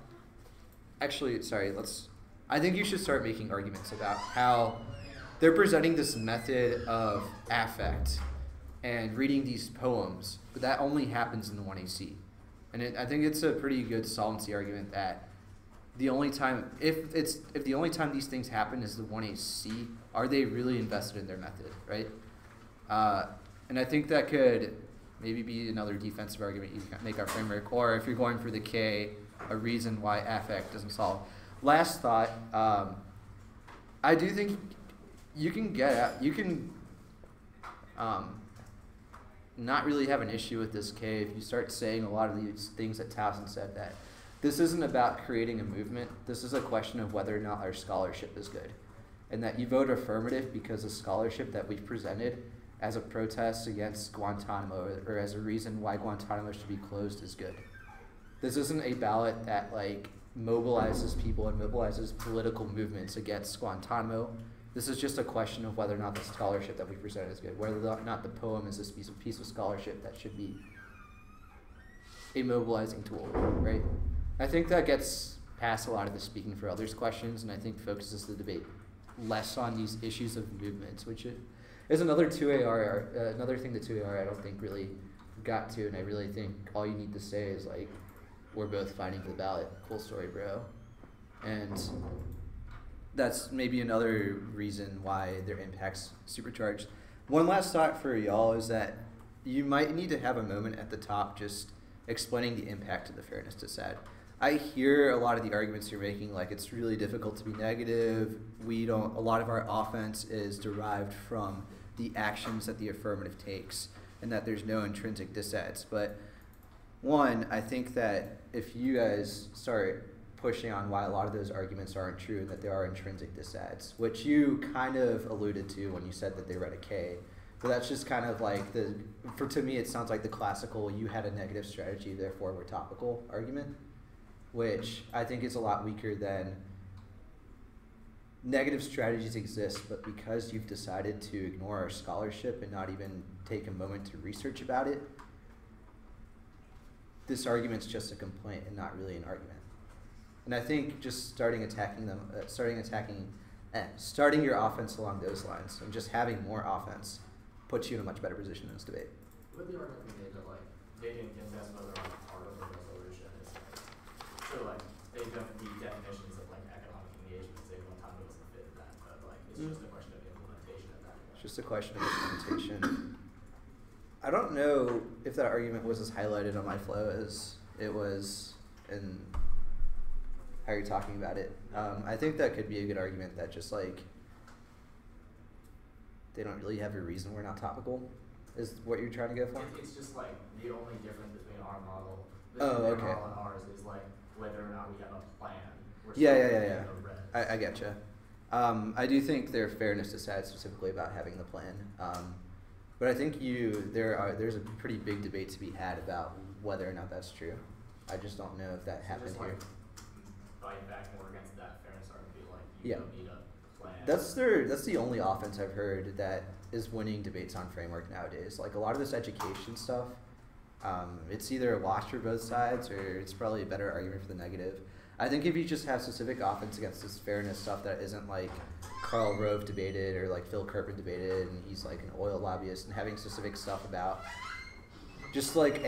actually, sorry, I think you should start making arguments about how they're presenting this method of affect and reading these poems, but that only happens in the 1AC. And I think it's a pretty good solvency argument that the only time, if the only time these things happen is the 1AC, are they really invested in their method, right? And I think that could maybe be another defensive argument you can make our framework, or if you're going for the K, a reason why affect doesn't solve. Last thought, I do think you can not really have an issue with this K if you start saying a lot of these things that Towson said, that this isn't about creating a movement, this is a question of whether or not our scholarship is good. And that you vote affirmative because the scholarship that we've presented as a protest against Guantanamo, or as a reason why Guantanamo should be closed, is good. This isn't a ballot that like mobilizes people and mobilizes political movements against Guantanamo. This is just a question of whether or not the scholarship that we present is good, whether or not the poem is this piece of scholarship that should be a mobilizing tool, right? I think that gets past a lot of the speaking for others questions, and I think focuses the debate less on these issues of movements, which is another 2AR, another thing that 2AR I don't think really got to, and I really think all you need to say is like, we're both fighting for the ballot, cool story, bro. And that's maybe another reason why their impact's supercharged. One last thought for y'all is that you might need to have a moment at the top just explaining the impact of the fairness dissent. I hear a lot of the arguments you're making, like it's really difficult to be negative. A lot of our offense is derived from the actions that the affirmative takes, and that there's no intrinsic dissents. But one, I think that if you guys start pushing on why a lot of those arguments aren't true and that there are intrinsic dissents, which you kind of alluded to when you said that they read a K, but that's just kind of like to me it sounds like the classical you had a negative strategy, therefore we're topical argument, which I think is a lot weaker than negative strategies exist, but because you've decided to ignore our scholarship and not even take a moment to research about it, this argument's just a complaint and not really an argument. And I think just starting your offense along those lines and just having more offense puts you in a much better position in this debate. Would the argument be made that like they didn't contest whether or not part of the resolution is so like they don't the definitions of like economic engagement say Guantanamo doesn't fit that, but like it's just a question of implementation at that point. It's just a question of implementation. I don't know if that argument was as highlighted on my flow as it was in how you're talking about it. I think that could be a good argument that just like they don't really have a reason we're not topical, is what you're trying to go for? It's just like the only difference between our model, okay. model and ours is like whether or not we have a plan. Yeah. I getcha. I do think their fairness decides specifically about having the plan. But I think there's a pretty big debate to be had about whether or not that's true. I just don't know if that happened here. Fight back more against that fairness argument, like you don't need a plan. That's the only offense I've heard that is winning debates on framework nowadays. Like a lot of this education stuff, it's either a wash for both sides or it's probably a better argument for the negative. I think if you just have specific offense against this fairness stuff that isn't like Karl Rove debated or like Phil Kerpen debated and he's like an oil lobbyist, and having specific stuff about just like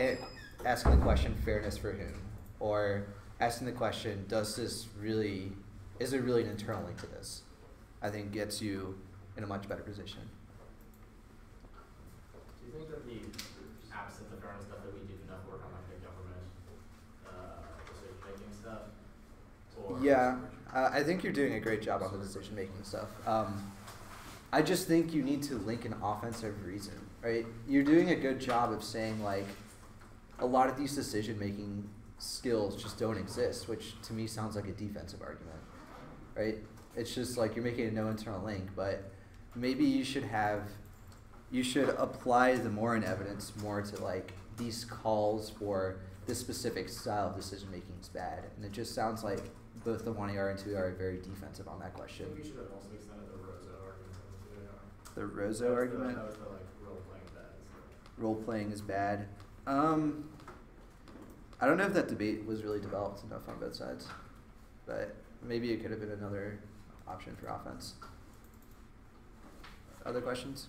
asking the question, fairness for whom? Or asking the question, is there really an internal link to this? I think gets you in a much better position. Do you think that the absence of fairness stuff that we do enough work on like the government decision-making stuff? Yeah, I think you're doing a great job on the decision-making stuff. I just think you need to link an offensive reason, right? You're doing a good job of saying like a lot of these decision-making skills just don't exist, which to me sounds like a defensive argument, right? It's just like you're making a no internal link, but maybe you should apply the Morin evidence more to like these calls for this specific style of decision making is bad, and it just sounds like both the 1AR and 2AR are very defensive on that question. We should have also extended the Rozo argument from the 2AR. The Rozo argument? That was the like role playing bad. Role playing is bad. I don't know if that debate was really developed enough on both sides, but maybe it could have been another option for offense. Other questions?